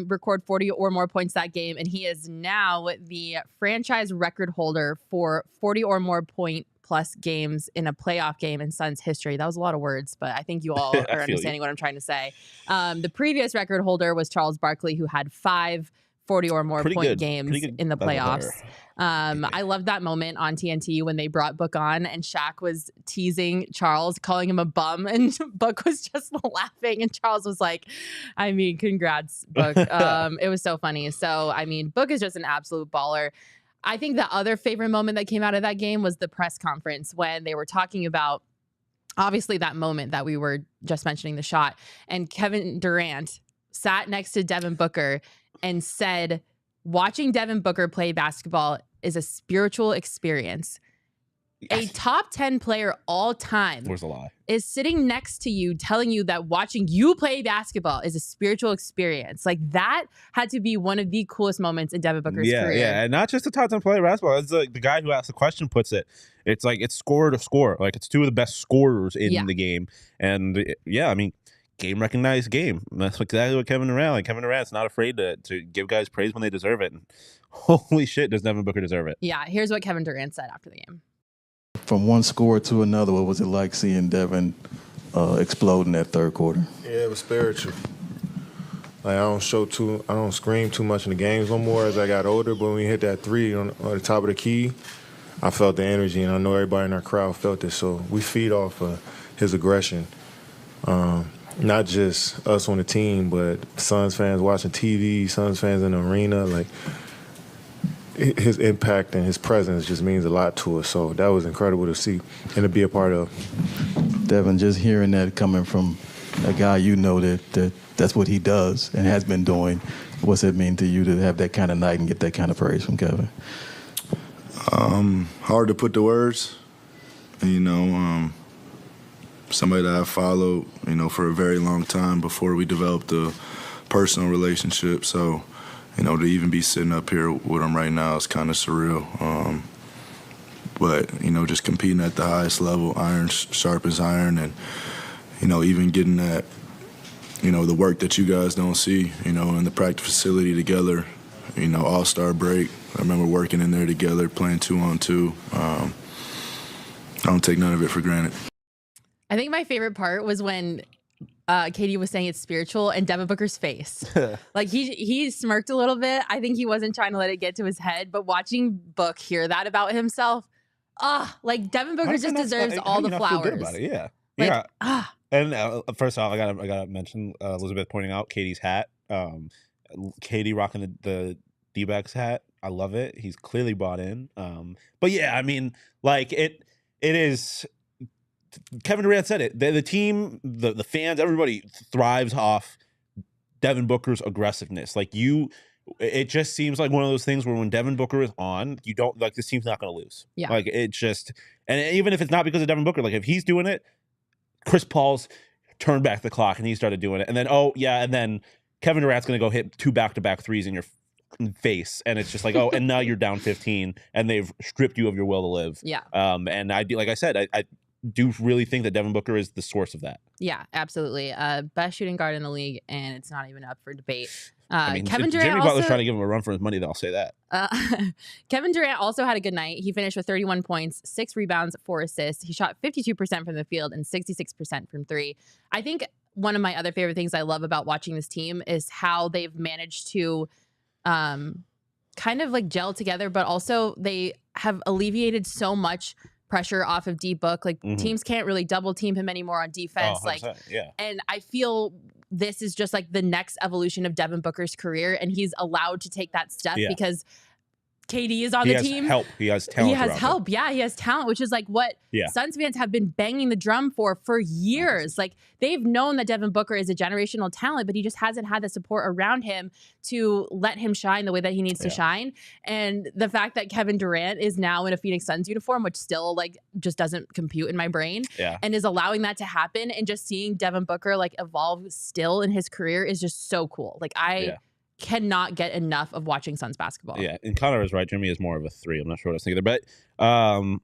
record 40 or more points that game, and he is now the franchise record holder for 40 or more point plus games in a playoff game in Suns history. That was a lot of words, but I think you all are understanding what I'm trying to say. The previous record holder was Charles Barkley, who had 5 40 or more point games in the playoffs. I loved that moment on TNT when they brought Book on and Shaq was teasing Charles, calling him a bum, and Book was just laughing, and Charles was like, I mean, congrats, Book. It was so funny. So, I mean, Book is just an absolute baller. I think the other favorite moment that came out of that game was the press conference when they were talking about obviously that moment that we were just mentioning, the shot, and Kevin Durant sat next to Devin Booker and said, watching Devin Booker play basketball is a spiritual experience. A top 10 player all time Where's the lie? Is sitting next to you telling you that watching you play basketball is a spiritual experience. Like, that had to be one of the coolest moments in Devin Booker's career. Yeah, and not just a top 10 player basketball. It's like the guy who asked the question puts it. It's like it's scorer to score. Like, it's two of the best scorers in the game. And I mean, game recognized game. And that's exactly what Kevin Durant. Like, Kevin Durant's not afraid to give guys praise when they deserve it. And holy shit, does Devin Booker deserve it? Yeah, here's what Kevin Durant said after the game. From one score to another, what was it like seeing Devin explode in that third quarter? Yeah, it was spiritual. Like, I don't scream too much in the games no more as I got older, but when we hit that three on the top of the key, I felt the energy, and I know everybody in our crowd felt it. So we feed off his aggression. Not just us on the team, but Suns fans watching TV, Suns fans in the arena. Like, his impact and his presence just means a lot to us. So that was incredible to see and to be a part of. Devin, just hearing that coming from a guy you know that's what he does and has been doing, what's it mean to you to have that kind of night and get that kind of praise from Kevin? Hard to put the words. Somebody that I followed, for a very long time before we developed a personal relationship. So, to even be sitting up here with him right now is kind of surreal. But, just competing at the highest level, iron sharpens iron, and, even getting that, the work that you guys don't see, in the practice facility together, all-star break. I remember working in there together, playing 2-on-2. I don't take none of it for granted. I think my favorite part was when Katie was saying it's spiritual and Devin Booker's face. Like, he smirked a little bit. I think he wasn't trying to let it get to his head, but watching Book hear that about himself, like, Devin Booker just deserves all the flowers. Feel good about it? Like, And first off, I gotta mention Elizabeth pointing out Katie's hat. Katie rocking the D-backs hat. I love it. He's clearly bought in. But yeah, I mean, like, it is. Kevin Durant said it. The team, the fans, everybody thrives off Devin Booker's aggressiveness. Like, it just seems like one of those things where when Devin Booker is on, you don't, like, this team's not going to lose. Yeah. Like, it just, and even if it's not because of Devin Booker, like, if he's doing it, Chris Paul's turned back the clock and he started doing it. And then, and then Kevin Durant's going to go hit 2 back-to-back threes in your face, and it's just like, and now you're down 15 and they've stripped you of your will to live. Yeah. And I do, like I said, I do really think that Devin Booker is the source of that. Yeah, absolutely. Best shooting guard in the league, and it's not even up for debate. Kevin Durant Jimmy Butler's trying to give him a run for his money, I'll say that. Kevin Durant also had a good night. He finished with 31 points, 6 rebounds, 4 assists. He shot 52% from the field and 66% from 3. I think one of my other favorite things I love about watching this team is how they've managed to kind of like gel together, but also they have alleviated so much pressure off of D-Book. Like, teams can't really double team him anymore on defense. And I feel this is just like the next evolution of Devin Booker's career, and he's allowed to take that step because KD is on the team. He has talent. He has help. Yeah, he has talent, which is like what Suns fans have been banging the drum for years. Like, they've known that Devin Booker is a generational talent, but he just hasn't had the support around him to let him shine the way that he needs to shine. And the fact that Kevin Durant is now in a Phoenix Suns uniform, which still like just doesn't compute in my brain, and is allowing that to happen, and just seeing Devin Booker like evolve still in his career is just so cool. Like, I cannot get enough of watching Suns basketball. Yeah, and Connor is right. Jimmy is more of a 3. I'm not sure what I was thinking there, but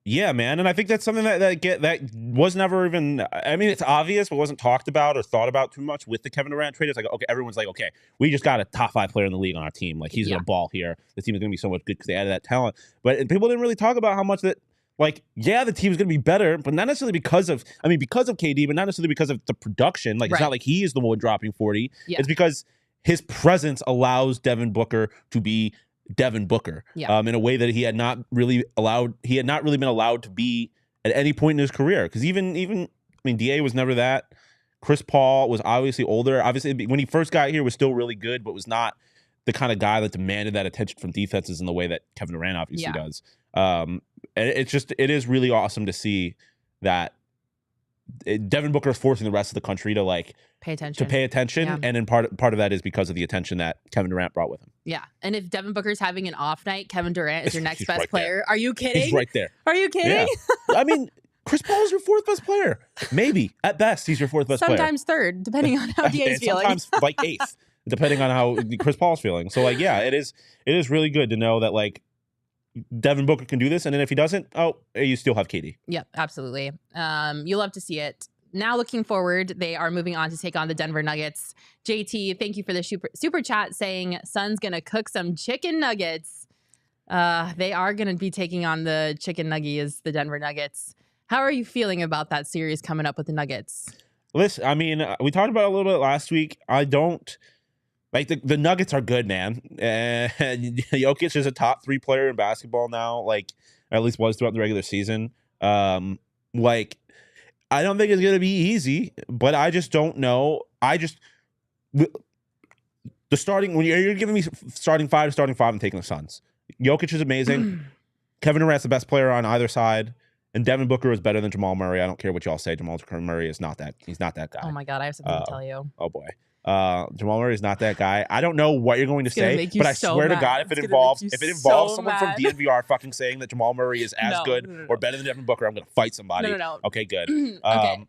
yeah, man. And I think that's something that was never even. I mean, it's obvious, but wasn't talked about or thought about too much with the Kevin Durant trade. It's like, okay, everyone's like, okay, we just got a top 5 player in the league on our team. Like, he's gonna ball here. The team is gonna be so much good because they added that talent. But people didn't really talk about how much that. Like, yeah, the team's going to be better, but not necessarily because of KD, but not necessarily because of the production. Like, it's not like he is the one dropping 40. It's because his presence allows Devin Booker to be Devin Booker in a way that he had not really been allowed to be at any point in his career. Because even DA was never that. Chris Paul was obviously older. Obviously, when he first got here, was still really good, but was not the kind of guy that demanded that attention from defenses in the way that Kevin Durant obviously does. And it is really awesome to see that Devin Booker is forcing the rest of the country to like pay attention. Yeah. And then part of that is because of the attention that Kevin Durant brought with him. Yeah. And if Devin Booker's having an off night, Kevin Durant is your next best right player. Are you kidding? He's right there. Are you kidding? Yeah. I mean, Chris Paul is your fourth best player. Maybe. At best, he's your fourth best player. Sometimes third, depending on how DA's feeling. Sometimes like eighth, depending on how Chris Paul's feeling. So like, yeah, it is really good to know that like Devin Booker can do this. And then if he doesn't, you still have KD. Yep, absolutely. You love to see it. Now looking forward, they are moving on to take on the Denver Nuggets. JT, thank you for the super chat saying Sun's going to cook some chicken nuggets. They are going to be taking on the chicken nuggies, the Denver Nuggets. How are you feeling about that series coming up with the Nuggets? Listen, I mean, we talked about it a little bit last week. I don't like the Nuggets are good, man. And Jokic is a top 3 player in basketball now, like at least was throughout the regular season. Like, I don't think it's going to be easy, but I just don't know. When you're giving me starting 5, I'm taking the Suns. Jokic is amazing. Kevin Durant's the best player on either side. And Devin Booker is better than Jamal Murray. I don't care what y'all say. Jamal Murray is not that. He's not that guy. Oh my God, I have something to tell you. Oh boy. Jamal Murray is not that guy. I don't know what you're going to say, but I swear to God, if it involves someone from DNVR fucking saying that Jamal Murray is as good or better than Devin Booker, I'm going to fight somebody. No. Okay, good. Okay.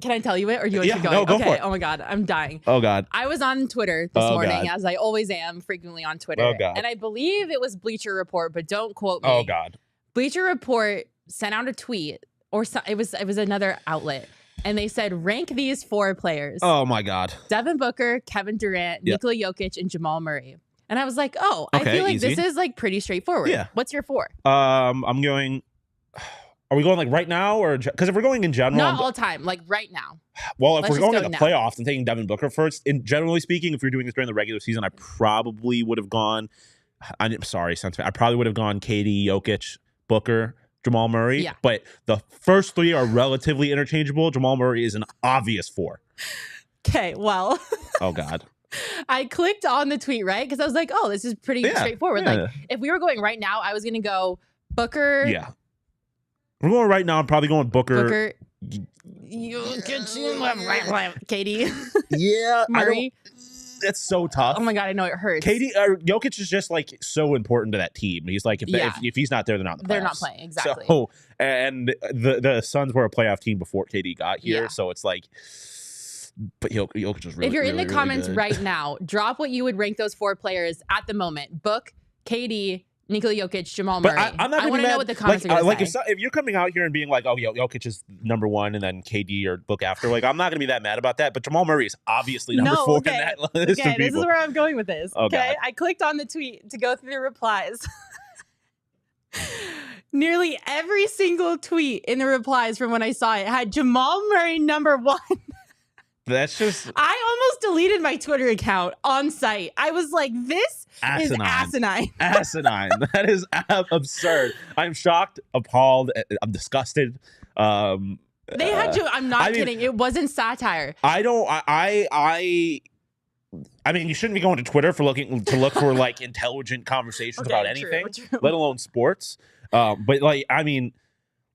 Can I tell you it, or do you want to keep going? No, go for it. Oh my God, I'm dying. Oh God. I was on Twitter this morning, as I always am, frequently on Twitter. Oh God. And I believe it was Bleacher Report, but don't quote me. Oh God. Bleacher Report sent out a tweet, or it was another outlet. And they said, rank these 4 players. Oh, my God. Devin Booker, Kevin Durant, Nikola Jokic, and Jamal Murray. And I was like, okay, I feel like easy. This is like pretty straightforward. Yeah. What's your 4? I'm going... Are we going like right now? Or because if we're going in general... Not all time, like right now. Well, if we're going to the playoffs and taking Devin Booker first, generally speaking, if you're doing this during the regular season, I probably would have gone... I'm sorry, I probably would have gone KD, Jokic, Booker... Jamal Murray, but the first 3 are relatively interchangeable. Jamal Murray is an obvious 4. Okay, well. Oh, God. I clicked on the tweet, right? Because I was like, this is pretty straightforward. Like, if we were going right now, I was going to go Booker. Yeah. We're going right now. I'm probably going Booker. Katie. Yeah. Murray. That's so tough. Oh my God, I know it hurts. Jokic is just like so important to that team. He's like, if he's not there, they're not in the playoffs. They're not playing, exactly. So, and the Suns were a playoff team before KD got here, so it's like, but Jokic is really. If you're in the really comments good. right now, drop what you would rank those 4 players at the moment: Book, KD, Nikola Jokic, Jamal Murray. I'm not I want to know what the comments are going to say. If you're coming out here and being like, Jokic is number 1 and then KD or Book after, like, I'm not going to be that mad about that. But Jamal Murray is obviously number 4 in that list. Okay, this is where I'm going with this. Oh, okay, God. I clicked on the tweet to go through the replies. Nearly every single tweet in the replies from when I saw it had Jamal Murray number 1. That's just... I almost deleted my Twitter account on site. I was like, this is asinine. Asinine. That is absurd. I'm shocked, appalled, I'm disgusted. They had you. I'm not kidding. It wasn't satire. I mean, you shouldn't be going to Twitter for look for like intelligent conversations about anything, true. Let alone sports. But like, I mean,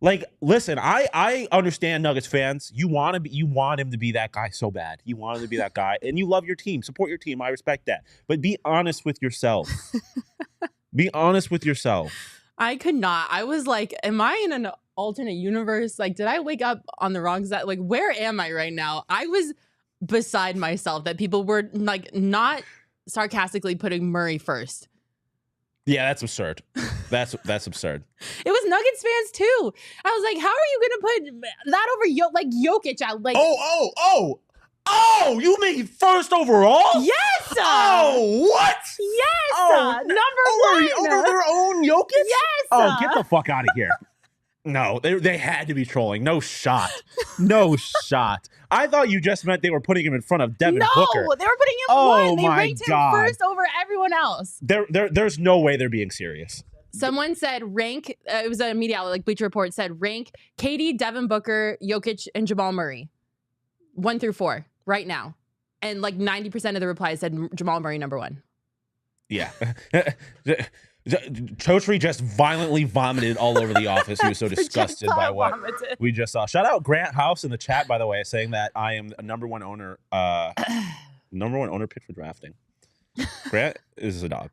like, listen, I understand Nuggets fans. You want him to be that guy so bad. You want him to be that guy, and you love your team. Support your team. I respect that. But be honest with yourself. Be honest with yourself. I could not. I was like, am I in an alternate universe? Like, did I wake up on the wrong side? Like, where am I right now? I was beside myself that people were like not sarcastically putting Murray first. Yeah, that's absurd. That's absurd. It was Nuggets fans too. I was like, how are you gonna put that over Jokic out? Like, oh, you mean first overall? Yes. Oh, what? Yes. Number 1 over their own Jokic. Yes. Oh, get the fuck out of here. No, they had to be trolling. No shot. No shot. I thought you just meant they were putting him in front of Devin Booker. No, they were putting him 1. They ranked him first over everyone else. There's no way they're being serious. Someone said rank, it was a media outlet, like Bleacher Report said, rank KD, Devin Booker, Jokic, and Jamal Murray. 1 through 4 right now. And like 90% of the replies said Jamal Murray number 1. Yeah. Chotri just violently vomited all over the office. He was so disgusted by what we just saw. Shout out Grant House in the chat, by the way, saying that I am a number one owner pick for drafting. Grant is a dog.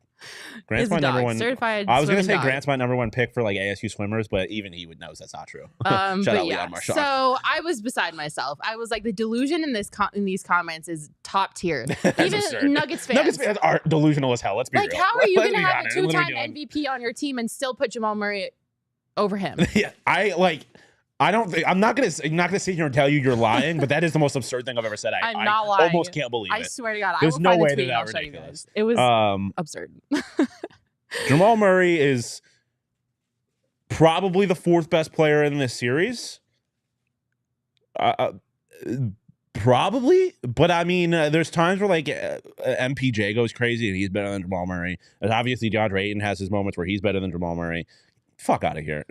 Grant's my number one. Certified. I was going to say dog. Grant's my number one pick for like ASU swimmers, but even he would knows that's not true. Shout out Leon Marchand. So I was beside myself. I was like, the delusion in these comments is top tier. Even absurd. Nuggets fans. Nuggets fans are delusional as hell. Let's be like, real. how are you Let's going to be have honest. a two-time MVP on your team and still put Jamal Murray over him? Yeah, I don't think I'm not gonna sit here and tell you you're lying, but that is the most absurd thing I've ever said. I'm not lying. Almost can't believe it. I swear to God, There's I will no find way the tweet that and I'll that's show you ridiculous. guys. It was absurd. Jamal Murray is probably the fourth best player in this series. Probably, but I mean, there's times where like MPJ goes crazy and he's better than Jamal Murray. And obviously, DeAndre Ayton has his moments where he's better than Jamal Murray. Fuck out of here.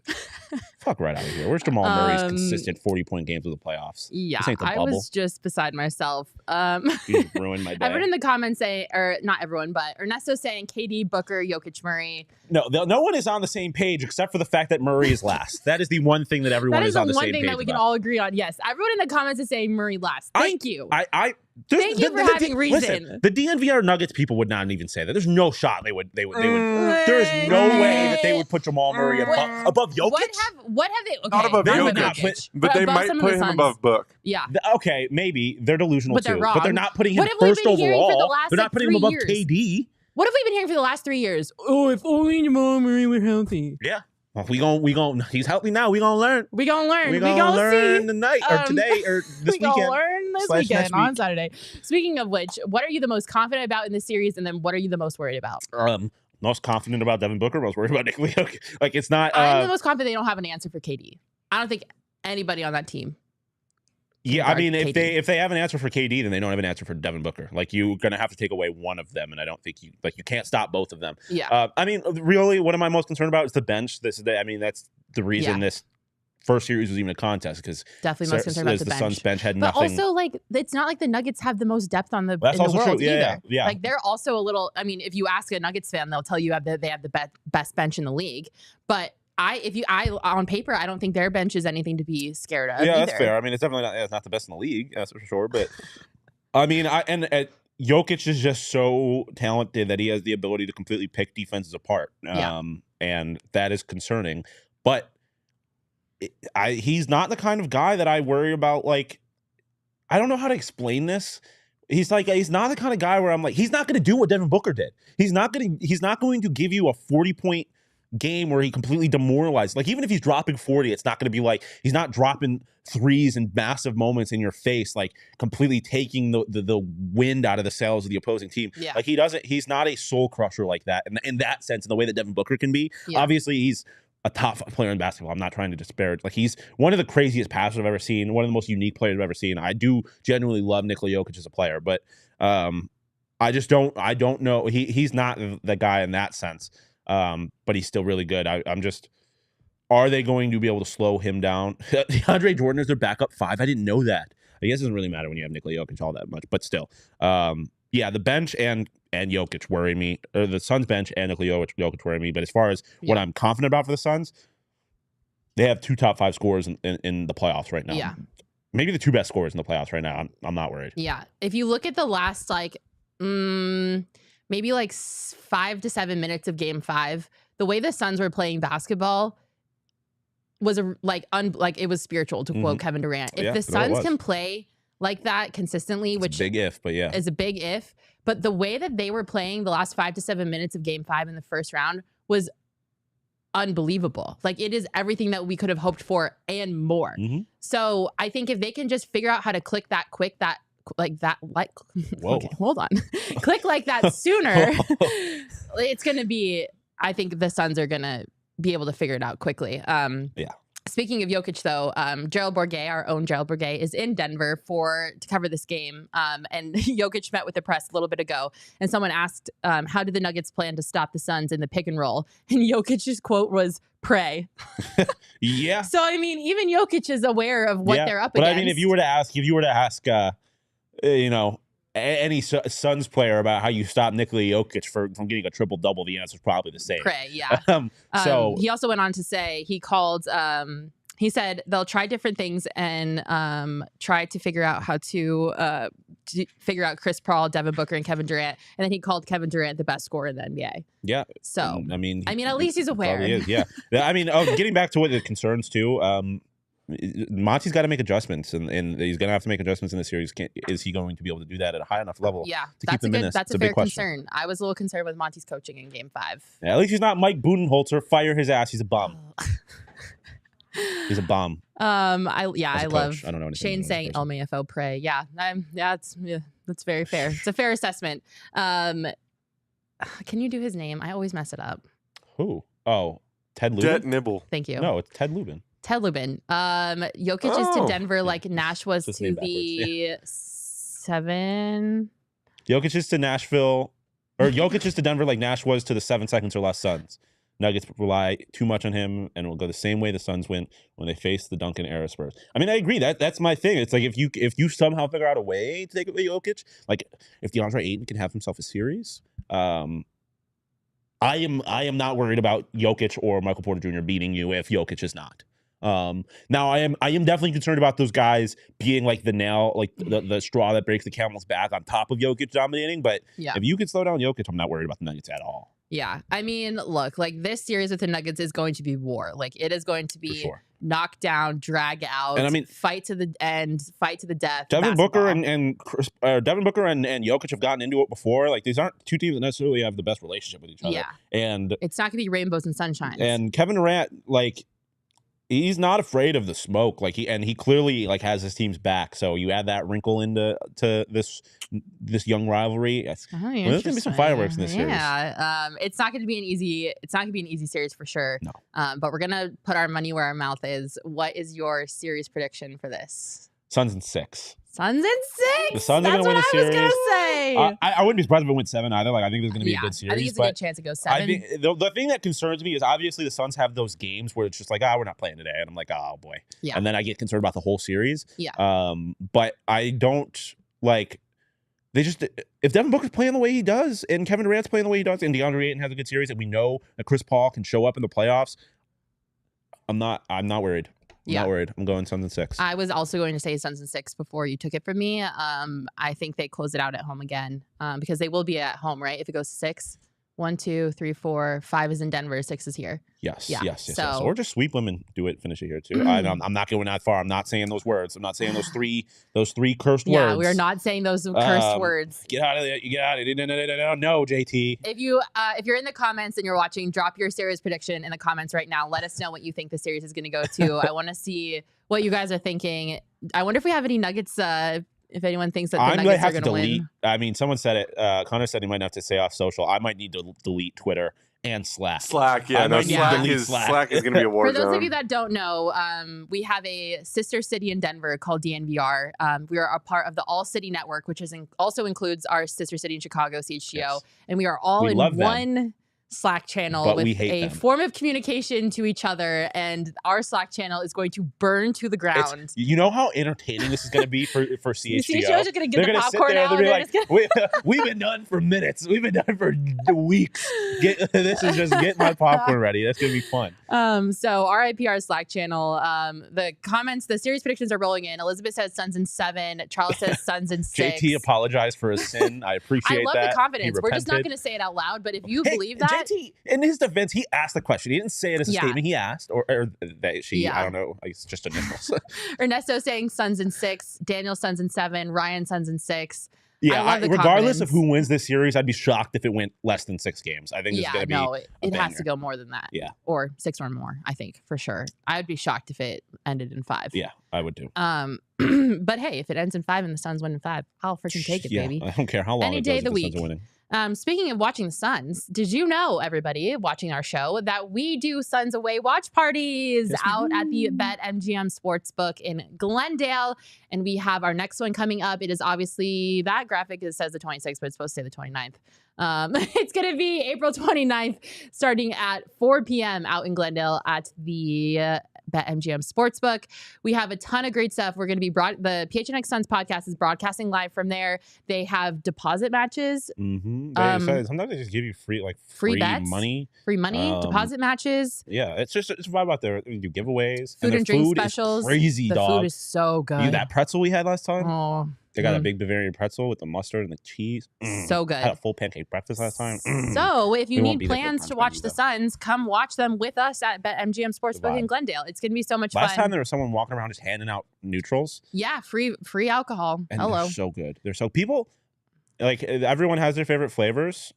Fuck right out of here. Where's Jamal Murray's consistent 40-point games of the playoffs? Yeah, This ain't the I bubble. was just beside myself. You just ruined my day. Everyone in the comments say, or not everyone, but Ernesto saying KD, Booker, Jokic, Murray. No one is on the same page except for the fact that Murray is last. That is the one thing that everyone is on the same page That is the one thing that we can about. all agree on. Yes, everyone in the comments is saying Murray last. Thank you. Thank you for having reason. Listen, the DNVR Nuggets people would not even say that. There's no shot they would. There's no way that they would put Jamal Murray above Jokic. What have they? Okay, not above Jokic, but they might put him above Book. Yeah. Okay, maybe they're delusional But they're too. wrong. But they're not putting him What have we first been hearing for the overall. last, They're not putting him above KD. What have we been hearing for the last 3 years? Oh, if only Jamal Murray were healthy. Yeah. Well, we gon' he's healthy now. We gonna learn. We gonna learn. We gonna learn see. tonight or today or this we weekend. gonna learn this / weekend next on week. Saturday. Speaking of which, what are you the most confident about in this series, and then what are you the most worried about? Most confident about Devin Booker. Most worried about Nick Jokic. Like it's not. I'm the most confident they don't have an answer for KD. I don't think anybody on that team. Yeah, I mean, KD. if they have an answer for KD, then they don't have an answer for Devin Booker. Like you're gonna have to take away one of them, and I don't think you can't stop both of them. Yeah. I mean, really, what am I most concerned about is the bench. That's the reason this first series was even a contest because definitely most concerned about the bench. Suns bench had but nothing. also, like, it's not like the Nuggets have the most depth on the That's in the also world true. Yeah, either. yeah. Like they're also a little. I mean, if you ask a Nuggets fan, they'll tell you they have the best bench in the league. But on paper, I don't think their bench is anything to be scared of. Yeah, either. that's fair. I mean, it's definitely not the best in the league, that's for sure. But I mean, Jokic is just so talented that he has the ability to completely pick defenses apart, and that is concerning. But he's not the kind of guy that I worry about. Like, I don't know how to explain this. He's not the kind of guy where I'm like, he's not going to do what Devin Booker did. He's not going to give you a 40-point game where he completely demoralized. Like, even if he's dropping 40, it's not going to be like he's not dropping threes in massive moments in your face, like completely taking the wind out of the sails of the opposing team. Yeah. Like he's not a soul crusher like that. And in that sense, in the way that Devin Booker can be, obviously he's a top 5 player in basketball. I'm not trying to disparage. Like, he's one of the craziest passers I've ever seen, one of the most unique players I've ever seen. I do genuinely love Nikola Jokic as a player, but I don't know. He's not the guy in that sense. But he's still really good. Are they going to be able to slow him down? DeAndre Jordan is their backup 5. I didn't know that. I guess it doesn't really matter when you have Nikola Jokic all that much, but still. The bench and Jokic worry me. The Suns bench and Nikola Jokic worry me. But as far as what I'm confident about for the Suns, they have 2 top 5 scorers in the playoffs right now. Yeah. Maybe the 2 best scorers in the playoffs right now. I'm not worried. Yeah. If you look at the last maybe like 5 to 7 minutes of Game 5, the way the Suns were playing basketball was it was spiritual, to quote Kevin Durant. If the Suns can play like that consistently, It's which a big if, but yeah, is a big if, but the way that they were playing the last 5 to 7 minutes of Game 5 in the first round was unbelievable. Like, it is everything that we could have hoped for and more. So I think if they can just figure out how to click that quick, Whoa. Okay, hold on. Click like that sooner. It's going to be, I think the Suns are going to be able to figure it out quickly. Speaking of Jokic, though, Gerald Bourguet, our own Gerald Bourguet, is in Denver to cover this game. And Jokic met with the press a little bit ago, and someone asked, how did the Nuggets plan to stop the Suns in the pick and roll? And Jokic's quote was, pray. Yeah. So, I mean, even Jokic is aware of what they're up against. But I mean, if you were to ask, any Suns player about how you stop Nikola Jokic from getting a triple-double, the answer is probably the same. Pray, yeah. So he also went on to say, he said they'll try different things and try to figure out how to figure out Chris Paul, Devin Booker, and Kevin Durant. And then he called Kevin Durant the best scorer in the NBA. Yeah. So, I mean, at least he's aware. Probably is, yeah. I mean, getting back to what the concerns too, Monty's got to make adjustments, and he's going to have to make adjustments in the series. Is he going to be able to do that at a high enough level? Yeah, to keep them in this? That's it's a fair big question. concern. I was a little concerned with Monty's coaching in Game 5. Yeah, at least he's not Mike Budenholzer. Fire his ass. He's a bum. He's a bum. I love I don't know Shane saying LMAFO pray. Yeah, that's very fair. It's a fair assessment. Can you do his name? I always mess it up. Who? Oh, Ted Lubin. Jet Nibble. Thank you. No, it's Ted Lubin. Ted Lubin. Jokic is to Denver like Nash was to the 7. Jokic is to Nashville, or Jokic is to Denver like Nash was to the 7 seconds or less Suns. Nuggets rely too much on him, and will go the same way the Suns went when they faced the Duncan era Spurs. I mean, I agree. That's my thing. It's like if you somehow figure out a way to take away Jokic, like if DeAndre Ayton can have himself a series, I am not worried about Jokic or Michael Porter Jr. beating you if Jokic is not. Now I am definitely concerned about those guys being like the nail, like the straw that breaks the camel's back on top of Jokic dominating. But if you can slow down Jokic, I'm not worried about the Nuggets at all. Yeah. I mean, look, like this series with the Nuggets is going to be war. Like it is going to be knock down, drag out, and I mean, fight to the end, fight to the death. Devin Booker and Jokic have gotten into it before. Like these aren't two teams that necessarily have the best relationship with each other. Yeah. And it's not gonna be rainbows and sunshine. And Kevin Durant, like, he's not afraid of the smoke. Like he clearly like has his team's back. So you add that wrinkle into this young rivalry. There's gonna be some fireworks in this series. Yeah. It's not gonna be an easy series for sure. No. But we're gonna put our money where our mouth is. What is your series prediction for this? Suns in 6. Suns in 6. The Suns are going to win the series. That's what I was going to say. I wouldn't be surprised if it went 7 either. Like I think there's going to be a good series. I think it's a good chance it goes 7. I think the thing that concerns me is obviously the Suns have those games where it's just like, we're not playing today, and I'm like, oh boy. Yeah. And then I get concerned about the whole series. Yeah. But I don't like. They just, if Devin Booker's playing the way he does, and Kevin Durant's playing the way he does, and DeAndre Ayton has a good series, and we know that Chris Paul can show up in the playoffs, I'm not worried. I'm not worried. I'm going Suns in 6. I was also going to say Suns in 6 before you took it from me. I think they close it out at home again because they will be at home, right? If it goes to 6. 1, 2, 3, 4, 5 is in Denver. 6 is here. Yes. Or just sweep them and finish it here too. I'm not going that far. I'm not saying those words. I'm not saying those three cursed words. Yeah, we are not saying those cursed words. Get out of there. You get out of it. No, JT. If you're in the comments and you're watching, drop your series prediction in the comments right now. Let us know what you think the series is going to go to. I want to see what you guys are thinking. I wonder if we have any Nuggets. If anyone thinks that the Nuggets are going to win. I mean, someone said it. Connor said he might have to stay off social. I might need to delete Twitter and Slack. Slack is going to be a war zone. For those zone. of you that don't know, we have a sister city in Denver called DNVR. We are a part of the All City Network, which also includes our sister city in Chicago, CHGO. Yes. And we are all in one Slack channel with a form of communication to each other, and our Slack channel is going to burn to the ground. You know how entertaining this is going to be for CHGO? CHGO's going to get the popcorn out. We've been done for minutes. We've been done for weeks. This is just getting my popcorn ready. That's going to be fun. So RIP Slack channel. The series predictions are rolling in. Elizabeth says Suns in 7. Charles says Suns in 6. JT apologized for his sin. I appreciate that. I love the confidence. We're just not going to say it out loud, but if you believe that. JT, in his defense, he asked the question. He didn't say it as a statement. He asked, or she. I don't know. It's just initials. Ernesto saying Suns in 6. Daniel Suns in 7. Ryan Suns in 6. Yeah, regardless of who wins this series, I'd be shocked if it went less than 6 games. I think it's going to be it has to go more than that. Yeah. Or 6 or more, I think, for sure. I would be shocked if it ended in 5. Yeah, I would too. But hey, if it ends in 5 and the Suns win in 5, I'll freaking take it, baby. I don't care how long Any it day goes of the if week. The Suns are winning. Speaking of watching the Suns, did you know, everybody watching our show, that we do Suns away watch parties out at the BetMGM Sportsbook in Glendale? And we have our next one coming up. It is obviously, that graphic says the 26th, but it's supposed to say the 29th. It's going to be April 29th, starting at 4 p.m. out in Glendale at the BetMGM Sportsbook. We have a ton of great stuff. We're going to be the PHNX Suns podcast is broadcasting live from there. They have deposit matches. Sometimes they just give you free bets, money. Deposit matches. Yeah, it's a vibe out there. We do giveaways. Food and drink specials. Crazy, the dog. Food is so good. That pretzel we had last time. Oh. They got a big Bavarian pretzel with the mustard and the cheese. So good. I had a full pancake breakfast last time. So if you need plans to watch the Suns, come watch them with us at BetMGM Sportsbook in Glendale. It's going to be so much fun. Last time there was someone walking around just handing out neutrals. Yeah, free alcohol. And they're so good. People, everyone has their favorite flavors.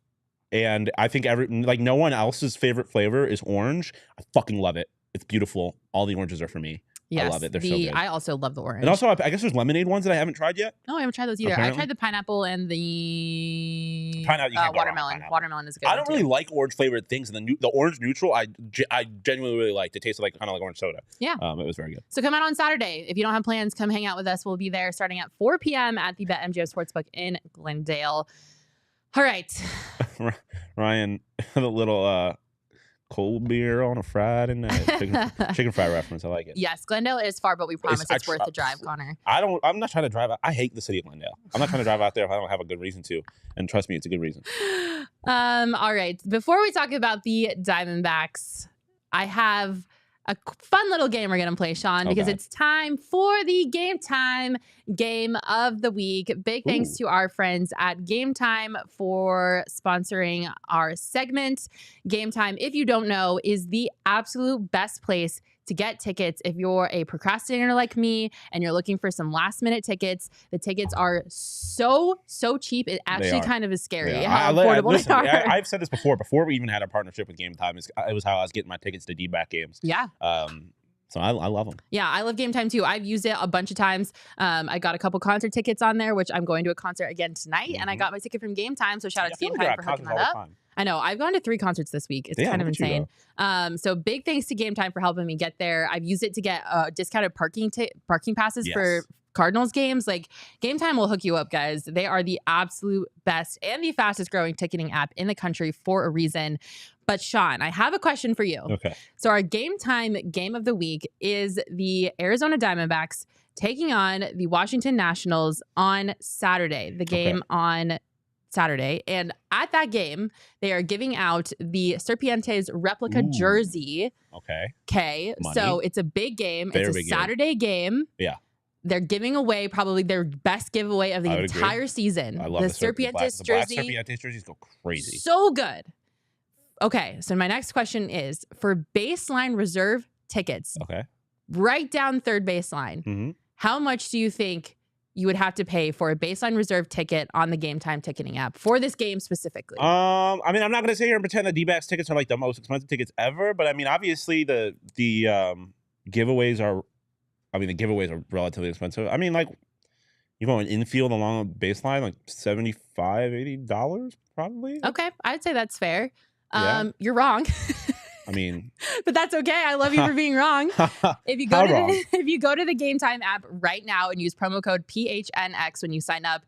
And I think no one else's favorite flavor is orange. I fucking love it. It's beautiful. All the oranges are for me. Yes, I love it. They're so good. I also love the orange. And also, I guess there's lemonade ones that I haven't tried yet. No, I haven't tried those either. Apparently. I tried the pineapple and the watermelon. Watermelon is good. I don't really like orange flavored things, and the orange neutral I genuinely really liked. It tasted kind of like orange soda. Yeah, it was very good. So come out on Saturday. If you don't have plans, come hang out with us. We'll be there starting at 4 p.m. at the BetMGM Sportsbook in Glendale. All right, Ryan, the little cold beer on a Friday night. Chicken fry reference. I like it. Yes, Glendale is far, but we promise it's worth the drive, Connor. I'm not trying to drive out. I hate the city of Glendale. I'm not trying to drive out there if I don't have a good reason to. And trust me, it's a good reason. All right. Before we talk about the Diamondbacks, I have a fun little game we're going to play, Shawn, because it's time for the Game Time Game of the Week. Big thanks to our friends at Game Time for sponsoring our segment. Game Time, if you don't know, is the absolute best place to get tickets if you're a procrastinator like me and you're looking for some last minute tickets. The tickets are so cheap. It actually kind of is scary how affordable they are. I've said this before we even had a partnership with Game Time. It was how I was getting my tickets to D-back games. Yeah. So I love them. Yeah, I love Game Time too. I've used it a bunch of times. I got a couple concert tickets on there, which I'm going to a concert again tonight. And I got my ticket from Game Time. So shout out to Game Time for hooking that up. I know. I've gone to 3 concerts this week. It's kind of insane. So big thanks to Game Time for helping me get there. I've used it to get discounted parking passes for Cardinals games. Game Time will hook you up, guys. They are the absolute best and the fastest growing ticketing app in the country for a reason. But Shawn, I have a question for you. Okay. So our Game Time Game of the Week is the Arizona Diamondbacks taking on the Washington Nationals on Saturday. The game on Saturday. And at that game, they are giving out the Serpientes replica jersey. Okay. So it's a big game. It's a Saturday game. Yeah. They're giving away probably their best giveaway of the entire season. I love the Serpientes jersey. The black Serpientes jerseys go crazy. So good. Okay. So my next question is for baseline reserve tickets. Okay. Right down third baseline. How much do you think you would have to pay for a baseline reserve ticket on the Game Time ticketing app for this game specifically? I mean, I'm not going to sit here and pretend that D-backs tickets are the most expensive tickets ever, but I mean, obviously the giveaways are, relatively expensive. I mean, you go an infield along a baseline, $75, $80 probably. Okay, I'd say that's fair. Yeah. You're wrong. I mean, but that's okay. I love you for being wrong. If you go to the Game Time app right now and use promo code PHNX when you sign up,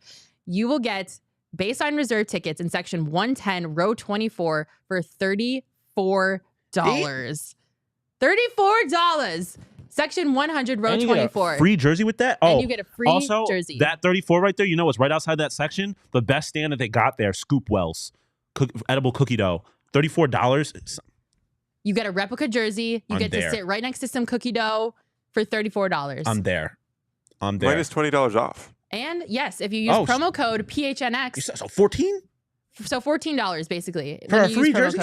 you will get baseline reserve tickets in section 110, row 24 for $34. $34. Section 100, row 24. Free jersey with that? And you get a free jersey. That 34 right there, what's right outside that section? The best stand that they got there, Scoop Wells. Edible cookie dough. $34. You get a replica jersey. You get to sit right next to some cookie dough for $34. I'm there. Minus $20 off. And yes, if you use promo code PHNX. So 14? So $14 basically. For a free jersey?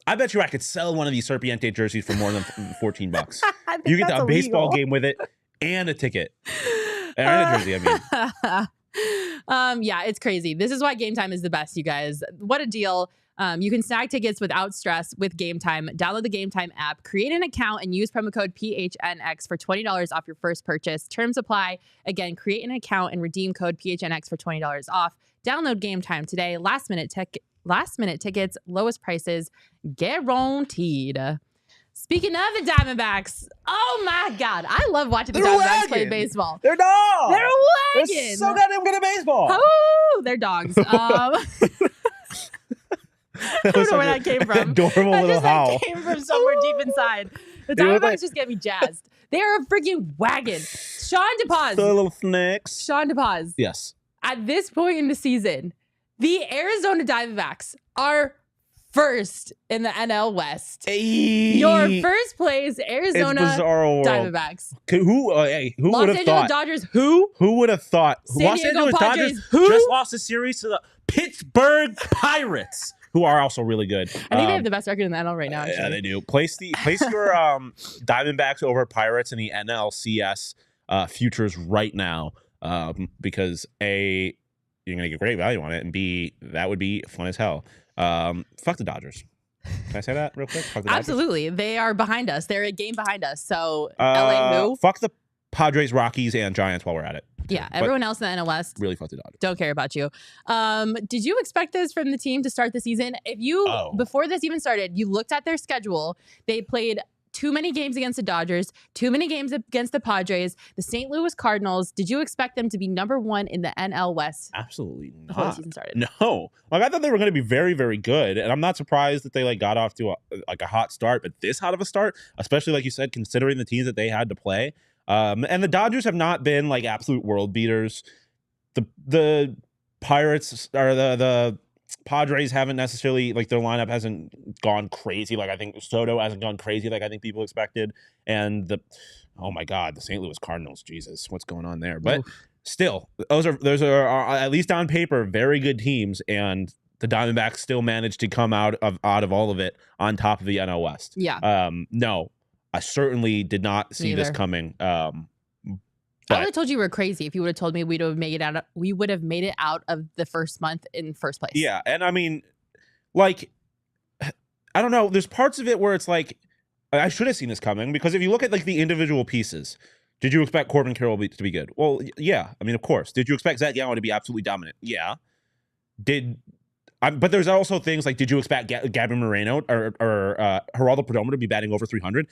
I bet you I could sell one of these Serpiente jerseys for more than $14. You get a baseball game with it and a ticket. And a jersey, I mean. Yeah, it's crazy. This is why Game Time is the best, you guys. What a deal. You can snag tickets without stress with Game Time. Download the Game Time app, create an account, and use promo code PHNX for $20 off your first purchase. Terms apply. Again, create an account and redeem code PHNX for $20 off. Download Game Time today. Last minute tickets, lowest prices, guaranteed. Speaking of the Diamondbacks, oh my God, I love watching the Diamondbacks play baseball. They're dogs. They're wagon. They're so goddamn good at baseball. Oh, they're dogs. I don't know where that came from. Adorable little howl. That came from somewhere deep inside. The Diamondbacks just get me jazzed. They are a freaking wagon. Shawn DePaz. The little snakes. Shawn DePaz. Yes. At this point in the season, the Arizona Diamondbacks are first in the NL West. Hey. Your first place, Arizona Diamondbacks. Who would have thought? Los Angeles Dodgers, who? Who would have thought? San Diego Padres, who? Just lost a series to the Pittsburgh Pirates, who are also really good. I think they have the best record in the NL right now, actually. Yeah, they do. Place your Diamondbacks over Pirates in the NLCS futures right now, because A, you're going to get great value on it, and B, that would be fun as hell. Fuck the Dodgers. Can I say that real quick? Fuck the Dodgers. Absolutely. They are behind us. They're a game behind us. So, LA who? Fuck the Padres, Rockies, and Giants while we're at it. Yeah, everyone else in the NL West. Really fuck the Dodgers. Don't care about you. Did you expect this from the team to start the season? If you, before this even started, you looked at their schedule, they played too many games against the Dodgers, too many games against the Padres, the St. Louis Cardinals. Did you expect them to be #1 in the NL West? Absolutely not. Before the season started. No. Like, I thought they were going to be very, very good, and I'm not surprised that they got off to a hot start, but this hot of a start, especially like you said, considering the teams that they had to play. And the Dodgers have not been like absolute world beaters. The Pirates or the Padres haven't necessarily, like, their lineup hasn't gone crazy. Like, I think Soto hasn't gone crazy like I think people expected. And oh my God, the St. Louis Cardinals, Jesus, what's going on there? But still, those are at least on paper very good teams, and the Diamondbacks still managed to come out of all of it on top of the NL West. Yeah. No, I certainly did not see this coming. I would have told you we were crazy if you would have told me we would have made it out of the first month in first place. Yeah, and I mean, like, I don't know. There's parts of it where it's like, I should have seen this coming, because if you look at like the individual pieces, did you expect Corbin Carroll to be good? Well, yeah. I mean, of course. Did you expect Zac Gallen to be absolutely dominant? Yeah. But there's also things like, did you expect Gabby Moreno or Geraldo Perdomo to be batting over 300?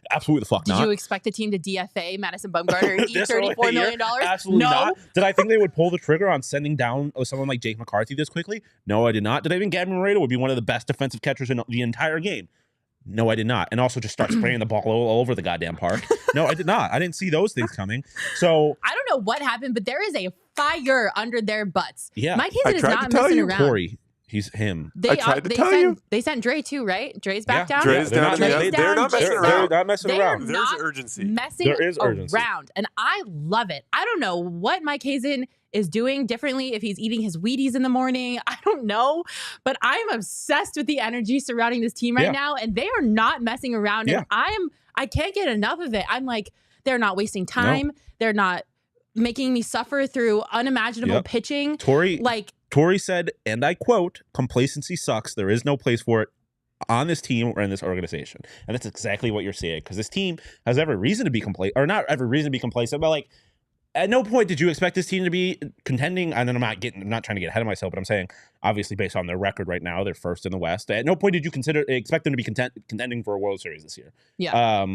Absolutely the fuck not. Did you expect the team to DFA Madison Bumgarner and eat $34 million? Absolutely not. Did I think they would pull the trigger on sending down someone like Jake McCarthy this quickly? No, I did not. Did I think Gabby Moreno would be one of the best defensive catchers in the entire game? No, I did not. And also just start spraying the ball all over the goddamn park. No, I did not. I didn't see those things coming. So I don't know what happened, but there is a fire under their butts. Yeah. Mike Hazen is not messing around. Corey. He's him. I tried to tell you. They sent Dre too, right? Dre's back down. Dre's down. They're not messing around. They're not messing around. There's urgency. There is urgency around, and I love it. I don't know what Mike Hazen is doing differently, if he's eating his Wheaties in the morning. I don't know, but I'm obsessed with the energy surrounding this team right now, and they are not messing around. And I can't get enough of it. I'm like, they're not wasting time. They're not making me suffer through unimaginable pitching. Torey said, and I quote, "Complacency sucks. There is no place for it on this team or in this organization." And that's exactly what you're seeing, because this team has every reason to be complacent, or not every reason to be complacent, but like, at no point did you expect this team to be contending. And then I'm not trying to get ahead of myself, but I'm saying, obviously, based on their record right now, they're first in the West. At no point did you expect them to be contending for a World Series this year. Yeah.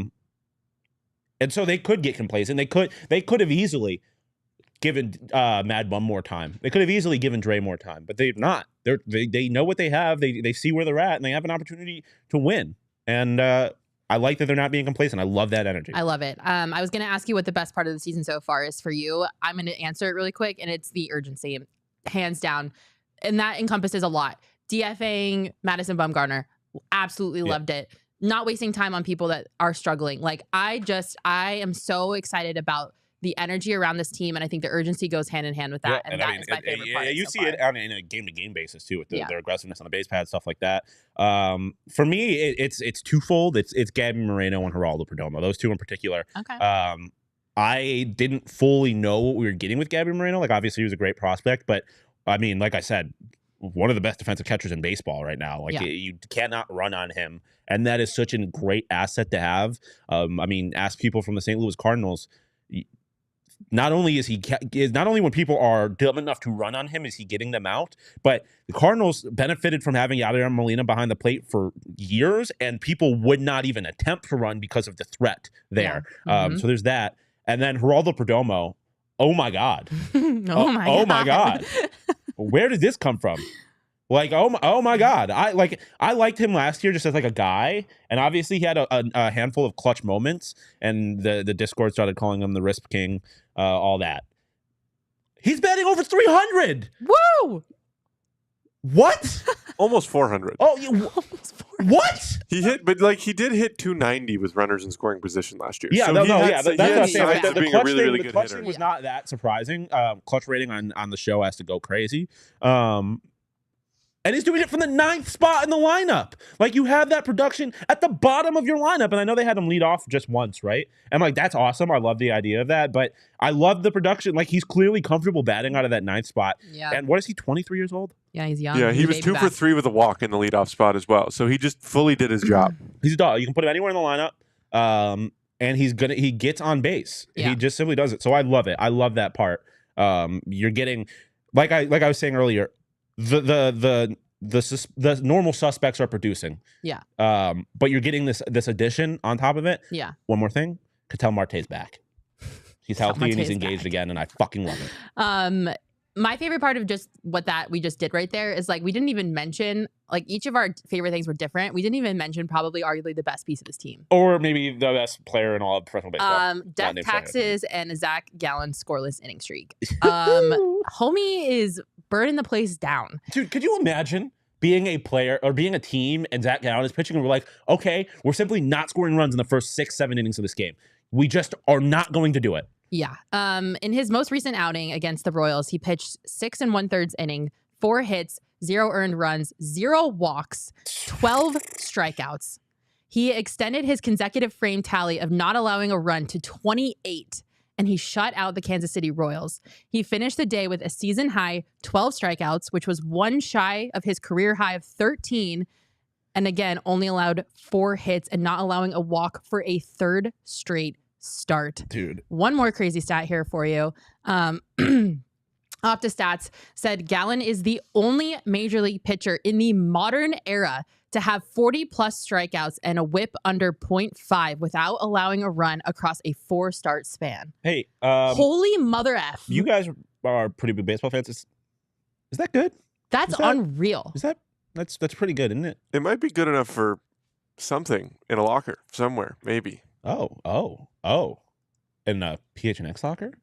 And so they could get complacent. They could have easily given Mad Bum more time. They could have easily given Dre more time, but they're not. They know what they have. They see where they're at, and they have an opportunity to win. And I like that they're not being complacent. I love that energy. I love it. I was going to ask you what the best part of the season so far is for you. I'm going to answer it really quick, and it's the urgency, hands down. And that encompasses a lot. DFAing Madison Bumgarner, absolutely loved it. Not wasting time on people that are struggling. Like, I am so excited about the energy around this team, and I think the urgency goes hand in hand with that. Yeah, and that is my favorite part. You see it on a game-to-game basis too, with their aggressiveness on the base pad, stuff like that. For me, it's twofold. It's Gabby Moreno and Geraldo Perdomo. Those two in particular. Okay. I didn't fully know what we were getting with Gabby Moreno. Like, obviously, he was a great prospect, but I mean, like I said, one of the best defensive catchers in baseball right now. Like, you cannot run on him, and that is such a great asset to have. I mean, ask people from the St. Louis Cardinals. Not only when people are dumb enough to run on him is he getting them out, but the Cardinals benefited from having Yadier Molina behind the plate for years, and people would not even attempt to run because of the threat there. So there's that. And then Geraldo Perdomo, oh my God. Oh my God. Where did this come from? Like, oh my God. I liked him last year just as like a guy, and obviously he had a handful of clutch moments, and the Discord started calling him the Risp King, all that. He's batting over 300. Woo! What? Almost 400. Oh, what? He did hit 290 with runners in scoring position last year. Yeah, so that's what I'm signs saying. of The being clutch a really, really good clutch hitter. thing was not that surprising. Clutch rating on the show has to go crazy. And he's doing it from the 9th spot in the lineup. Like, you have that production at the bottom of your lineup. And I know they had him lead off just once, right? And, like, that's awesome. I love the idea of that. But I love the production. Like, he's clearly comfortable batting out of that 9th spot. Yeah. And what is he, 23 years old? Yeah, he's young. Yeah, he was 2 for 3 with a walk in the leadoff spot as well. So he just fully did his job. He's a dog. You can put him anywhere in the lineup. And he gets on base. Yeah. He just simply does it. So I love it. I love that part. You're getting, like I was saying earlier, the normal suspects are producing. Yeah. But you're getting this addition on top of it. Yeah. One more thing, Ketel Marte's back. He's healthy and he's engaged again, and I fucking love it. My favorite part of just what that we just did right there is like we didn't even mention, like, each of our favorite things were different. We didn't even mention probably arguably the best piece of this team. Or maybe the best player in all of professional baseball. Death taxes and a Zac Gallen scoreless inning streak. Homie is burning the place down. Dude, could you imagine being a player or being a team and Zac Gallen is pitching and we're like, okay, we're simply not scoring runs in the first 6-7 innings of this game. We just are not going to do it. Yeah. In his most recent outing against the Royals, he pitched 6 1/3 inning, 4 hits, 0 earned runs, 0 walks, 12 strikeouts. He extended his consecutive frame tally of not allowing a run to 28, and he shut out the Kansas City Royals. He finished the day with a season high 12 strikeouts, which was one shy of his career high of 13. And again, only allowed 4 hits and not allowing a walk for a 3rd straight start. Dude. One more crazy stat here for you. OptaStats said Gallen is the only major league pitcher in the modern era to have 40 plus strikeouts and a whip under 0.5 without allowing a run across a 4-start span. Hey, holy mother F. You guys are pretty big baseball fans. Is that good? That's unreal. That's pretty good, isn't it? It might be good enough for something in a locker somewhere, maybe. Oh. In a PHNX locker?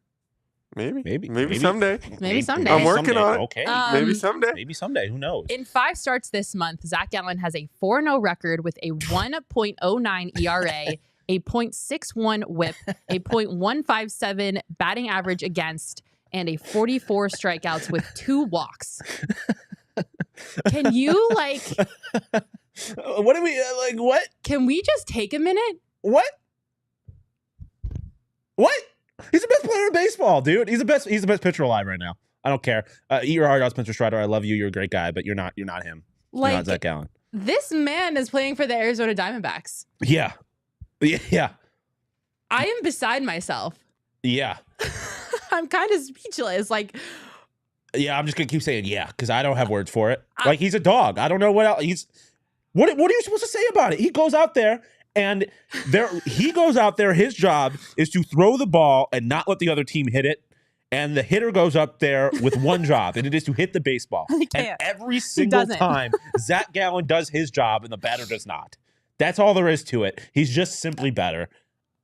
Maybe someday. Maybe someday. I'm working on it. Okay. Maybe someday. Maybe someday. Who knows? In 5 starts this month, Zac Gallen has a 4-0 record with a 1.09 ERA, a .61 whip, a .157 batting average against, and a 44 strikeouts with 2 walks. Can you, like... What do we, what? Can we just take a minute? What? He's the best player in baseball, dude. He's the best pitcher alive right now. I don't care. Eat your heart out, Spencer Strider. I love you. You're a great guy, but you're not him. You're not Zac Gallen. This man is playing for the Arizona Diamondbacks. Yeah. I am beside myself. Yeah. I'm kind of speechless. Like, yeah, I'm just gonna keep saying yeah because I don't have words for it. Like, he's a dog. I don't know what else. What are you supposed to say about it? He goes out there. And his job is to throw the ball and not let the other team hit it. And the hitter goes up there with one job, and it is to hit the baseball. And every single time, Zac Gallen does his job and the batter does not. That's all there is to it. He's just simply better.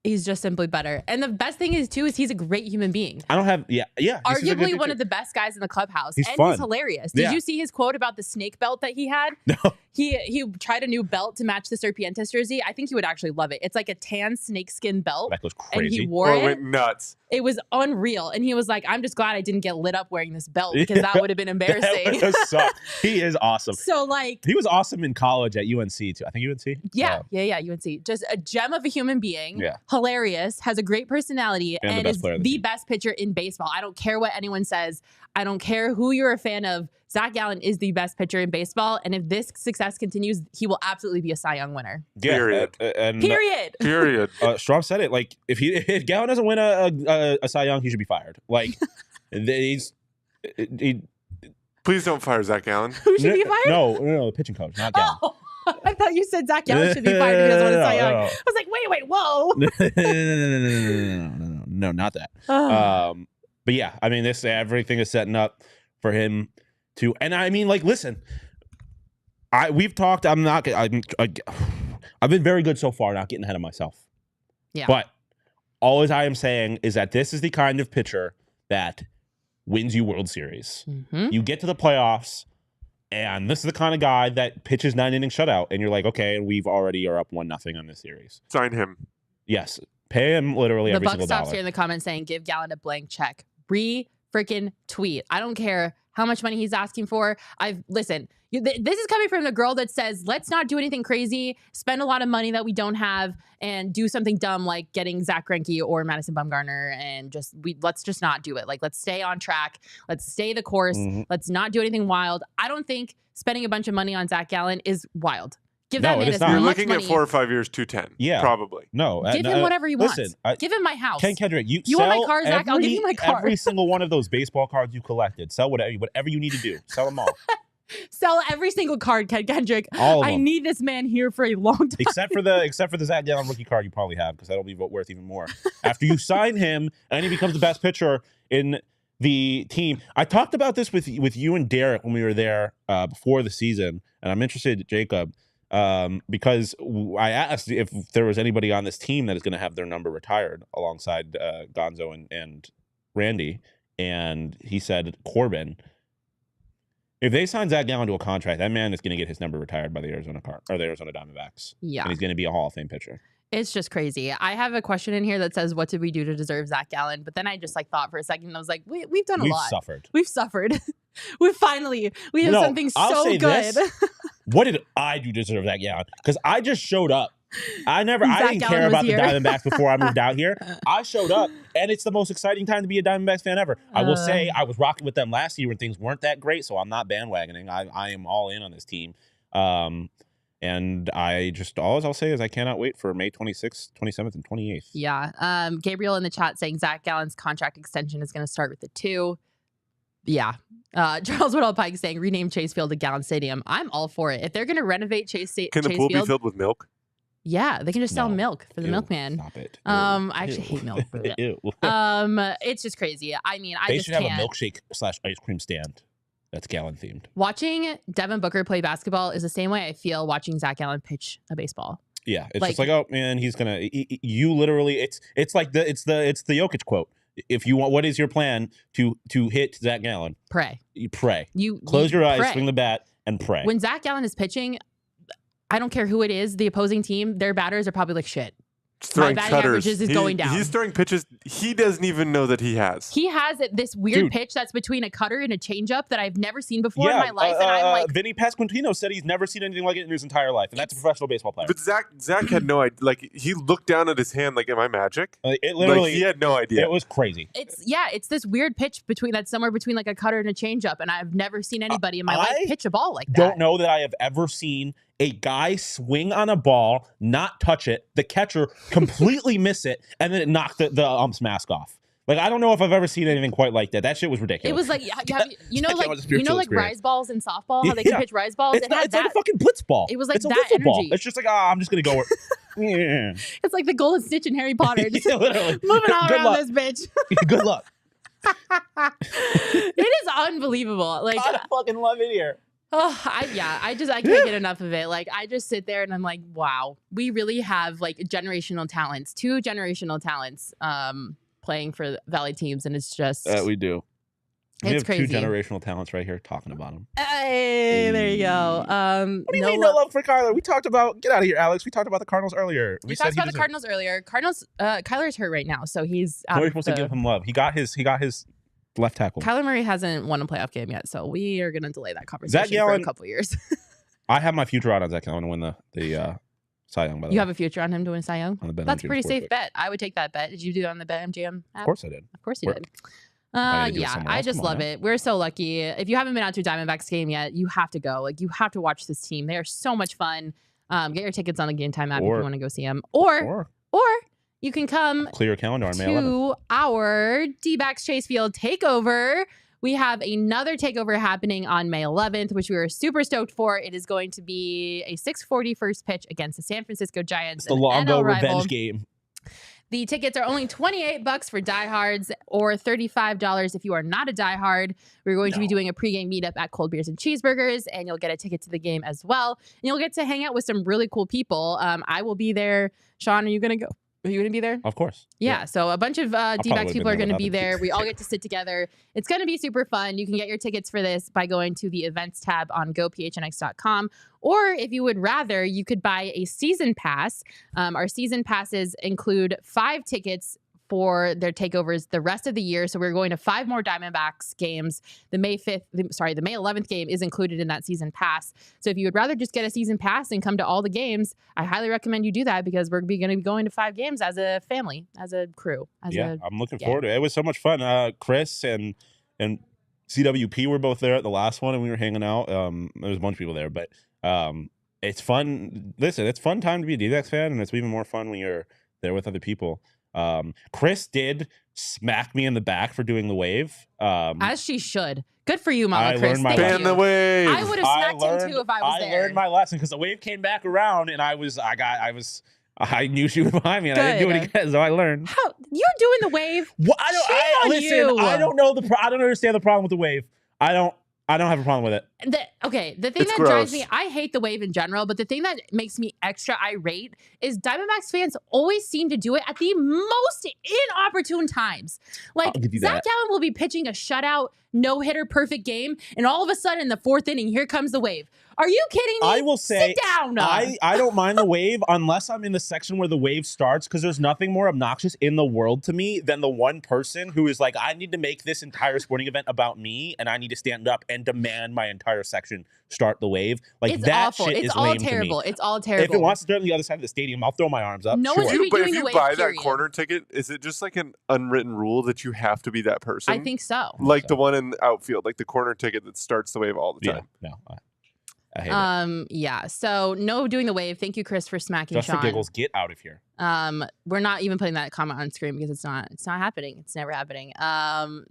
He's just simply better. And the best thing is, too, is he's a great human being. Arguably one of the best guys in the clubhouse. He's fun. He's hilarious. Did you see his quote about the snake belt that he had? No. He tried a new belt to match the Serpientes jersey. I think he would actually love it. It's like a tan snakeskin belt. That goes crazy. And he wore it. Went nuts. It was unreal. And he was like, I'm just glad I didn't get lit up wearing this belt because that would have been embarrassing. That would have sucked. He is awesome. So, like... He was awesome in college at UNC, too. I think UNC? Yeah, UNC. Just a gem of a human being. Yeah. Hilarious. Has a great personality. And is the best pitcher in baseball. I don't care what anyone says. I don't care who you're a fan of. Zac Gallen is the best pitcher in baseball. And if this success continues, he will absolutely be a Cy Young winner. Yeah, Period. Strom said it. Like, if Gallen doesn't win a Cy Young, he should be fired. Like, Please don't fire Zac Gallen. Who should be fired? No, the pitching coach, not Gallen. Oh, I thought you said Zac Gallen should be fired because he doesn't want a Cy Young. I was like, wait, whoa. No, not that. But yeah, I mean, everything is setting up for him to, and I mean, like, listen, We've talked. I've been very good so far, not getting ahead of myself. Yeah. But all I am saying is that this is the kind of pitcher that wins you World Series. Mm-hmm. You get to the playoffs, and this is the kind of guy that pitches 9-inning shutout, and you're like, okay, and we've already are up 1-0 on this series. Sign him. Yes. Pay him literally every single dollar. The buck stops here in the comments saying, give Gallen a blank check. Freaking tweet. I don't care how much money he's asking for. Listen, this is coming from the girl that says, let's not do anything crazy, spend a lot of money that we don't have, and do something dumb like getting Zach Greinke or Madison Bumgarner, and let's just not do it. Like, let's stay on track. Let's stay the course. Mm-hmm. Let's not do anything wild. I don't think spending a bunch of money on Zac Gallen is wild. Give that man as much You're money. looking at 4 or 5 years, 210. Yeah, probably. No, give him whatever he wants. Listen, give him my house. Ken Kendrick, you want my car, Zach? I'll give you my car. Every single one of those baseball cards you collected. Sell whatever you need to do. Sell them all. Sell every single card, Ken Kendrick. All of them. I need this man here for a long time. Except for the Zac Gallen rookie card you probably have, because that'll be worth even more. After you sign him and he becomes the best pitcher in the team. I talked about this with you and Derek when we were there before the season, and I'm interested, Jacob, because I asked if there was anybody on this team that is going to have their number retired alongside Gonzo and Randy, and he said Corbin. If they sign Zac Gallen to a contract, that man is going to get his number retired by the Arizona Diamondbacks. Yeah. And he's going to be a Hall of Fame pitcher. It's just crazy. I have a question in here that says, what did we do to deserve Zac Gallen? But then I just thought for a second, and I was like, we've done a lot. We've suffered. We have something so good. What did I do to deserve Zac Gallen? Because I just showed up. I didn't care about the Diamondbacks before I moved out here. I showed up, and it's the most exciting time to be a Diamondbacks fan ever. I will say I was rocking with them last year when things weren't that great, so I'm not bandwagoning. I am all in on this team. And all I'll say is I cannot wait for May 26th, 27th, and 28th. Yeah. Gabriel in the chat saying Zac Gallen's contract extension is going to start with the 2. Yeah. Charles Woodall Pike saying rename Chase Field to Gallen Stadium. I'm all for it. If they're going to renovate Chase Field. Can the pool be filled with milk? Yeah, they can just sell milk for the milkman. Stop it. I actually hate milk. It's just crazy. I mean, they should have a milkshake / ice cream stand that's Gallen themed. Watching Devin Booker play basketball is the same way I feel watching Zac Gallen pitch a baseball. Yeah, it's just like, oh man, he's gonna. You literally, it's like the Jokic quote. If you want, what is your plan to hit Zac Gallen? Pray. You pray. You close your eyes, swing the bat, and pray. When Zac Gallen is pitching, I don't care who it is, the opposing team, their batters are probably like shit. My batting averages is going down. He's throwing pitches he doesn't even know that he has. He has this weird pitch that's between a cutter and a changeup that I've never seen before in my life. And I'm like, Vinny Pasquantino said he's never seen anything like it in his entire life, and that's a professional baseball player. But Zac had no idea. Like, he looked down at his hand like, am I magic? It literally, he had no idea. It was crazy. It's this weird pitch that's somewhere between like a cutter and a changeup, and I've never seen anybody in my life pitch a ball like that. Don't know that I have ever seen a guy swing on a ball, not touch it, the catcher completely miss it, and then it knocked the ump's mask off. Like, I don't know if I've ever seen anything quite like that. That shit was ridiculous. It was like, like rise balls in softball, how they can pitch rise balls. It's like a fucking blitz ball. It was like it's that energy. Ball. It's just like, I'm just going to go. Yeah. It's like the golden snitch in Harry Potter. Just literally. Moving all around this bitch. Good luck. It is unbelievable. Like, I fucking love it here. Oh, I can't get enough of it. Like, I just sit there and I'm like, wow, we really have like generational talents, 2 generational talents, playing for Valley teams, and it's just we do. We have crazy. 2 generational talents right here talking about them. Hey, there you go. What do you mean no love for Kyler? We talked about get out of here, Alex. We talked about the Cardinals earlier. We talked about the Cardinals earlier. Kyler's hurt right now, so he's out. We're supposed to give him love. He got his left tackle. Kyler Murray hasn't won a playoff game yet, so we are going to delay that conversation for a couple years. I have my future on Zac Gallen to win the Cy Young. By the way, you have a future on him to win Cy Young? That's a pretty safe bet. I would take that bet. Did you do it on the BetMGM app? Of course I did. Of course you did. I just love it. We're so lucky. If you haven't been out to a Diamondbacks game yet, you have to go. Like, you have to watch this team. They are so much fun. Get your tickets on the Game Time app if you want to go see them. Or you can come clear your calendar on May 11th to our D-backs Chase Field takeover. We have another takeover happening on May 11th, which we are super stoked for. It is going to be a 6:40 first pitch against the San Francisco Giants. It's the Longo revenge game. The tickets are only $28 for diehards or $35 if you are not a diehard. We're going to be doing a pregame meetup at Cold Beers and Cheeseburgers, and you'll get a ticket to the game as well. And you'll get to hang out with some really cool people. I will be there. Shawn, are you going to go? Are you going to be there? Of course. Yeah. So a bunch of D-backs people are going to be there. We all get to sit together. It's going to be super fun. You can get your tickets for this by going to the events tab on gophnx.com. Or if you would rather, you could buy a season pass. Our season passes include 5 tickets for their takeovers the rest of the year. So we're going to 5 more Diamondbacks games. The May 11th game is included in that season pass. So if you would rather just get a season pass and come to all the games, I highly recommend you do that because we're going to be going to 5 games as a family, as a crew. I'm looking forward to it. It was so much fun. Chris and CWP were both there at the last one, and we were hanging out. There was a bunch of people there, but it's fun. Listen, it's fun time to be a D-backs fan, and it's even more fun when you're there with other people. Chris did smack me in the back for doing the wave. As she should. Good for you, Mama Chris. Ban the wave. I would have smacked him too if I was there. I learned my lesson because the wave came back around, and I knew she was behind me, and I didn't do it again, so I learned. How you're doing the wave? Well, I don't know I don't understand the problem with the wave. I don't have a problem with it. The thing that drives me, I hate the wave in general, but the thing that makes me extra irate is Diamondbacks fans always seem to do it at the most inopportune times. Like, Zac Gallen will be pitching a shutout, no-hitter, perfect game, and all of a sudden in the 4th inning, here comes the wave. Are you kidding me? I will say, sit down. I don't mind the wave unless I'm in the section where the wave starts, because there's nothing more obnoxious in the world to me than the one person who is like, I need to make this entire sporting event about me, and I need to stand up and demand my entire section start the wave. Like, it's that awful. shit It's is all lame terrible. to me. It's all terrible. If it wants to start on the other side of the stadium, I'll throw my arms up. No one's sure. gonna be But if you buy that corner ticket, is it just like an unwritten rule that you have to be that person? I think so. Like the one in the outfield, like the corner ticket that starts the wave all the time. Yeah, no. I hate it. Yeah. So no doing the wave. Thank you, Chris, for smacking Just Shawn. for giggles, get out of here. We're not even putting that comment on screen because it's not happening. It's never happening.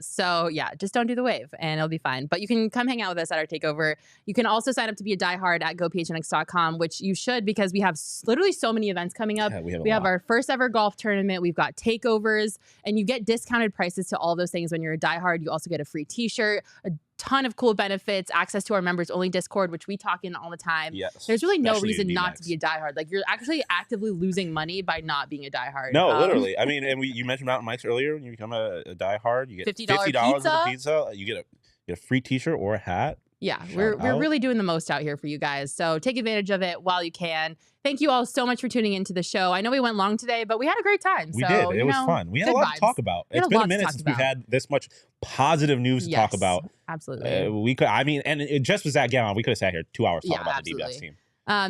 So yeah, just don't do the wave and it'll be fine. But you can come hang out with us at our takeover. You can also sign up to be a diehard at gophnx.com, which you should because we have literally so many events coming up. Yeah, we have our first ever golf tournament. We've got takeovers, and you get discounted prices to all those things when you're a diehard. You also get a free t-shirt, a ton of cool benefits, access to our members only Discord, which we talk in all the time. Yes, there's really no reason D-backs. not to be a diehard. Like, you're actually actively losing money by not being a diehard. No, literally. I mean, and you mentioned Mountain Mike's earlier. When you become a diehard, you get $50 with a pizza. You get a free t-shirt or a hat. Yeah, we're really doing the most out here for you guys. So take advantage of it while you can. Thank you all so much for tuning into the show. I know we went long today, but we had a great time. We did. It was fun. We had a lot to talk about. It's been a minute since we've had this much positive news to talk about. Absolutely. We could. I mean, and it just was Zac Gallen. We could have sat here 2 hours talking about the D-backs team.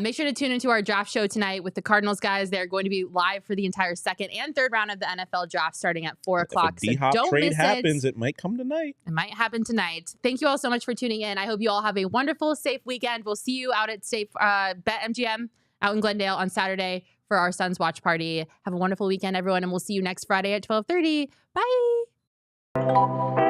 Make sure to tune into our draft show tonight with the Cardinals guys. They're going to be live for the entire 2nd and 3rd round of the NFL draft starting at 4 o'clock. If a D-Hop trade happens, it might come tonight. It might happen tonight. Thank you all so much for tuning in. I hope you all have a wonderful, safe weekend. We'll see you out at BetMGM out in Glendale on Saturday for our Suns watch party. Have a wonderful weekend, everyone, and we'll see you next Friday at 12:30. Bye.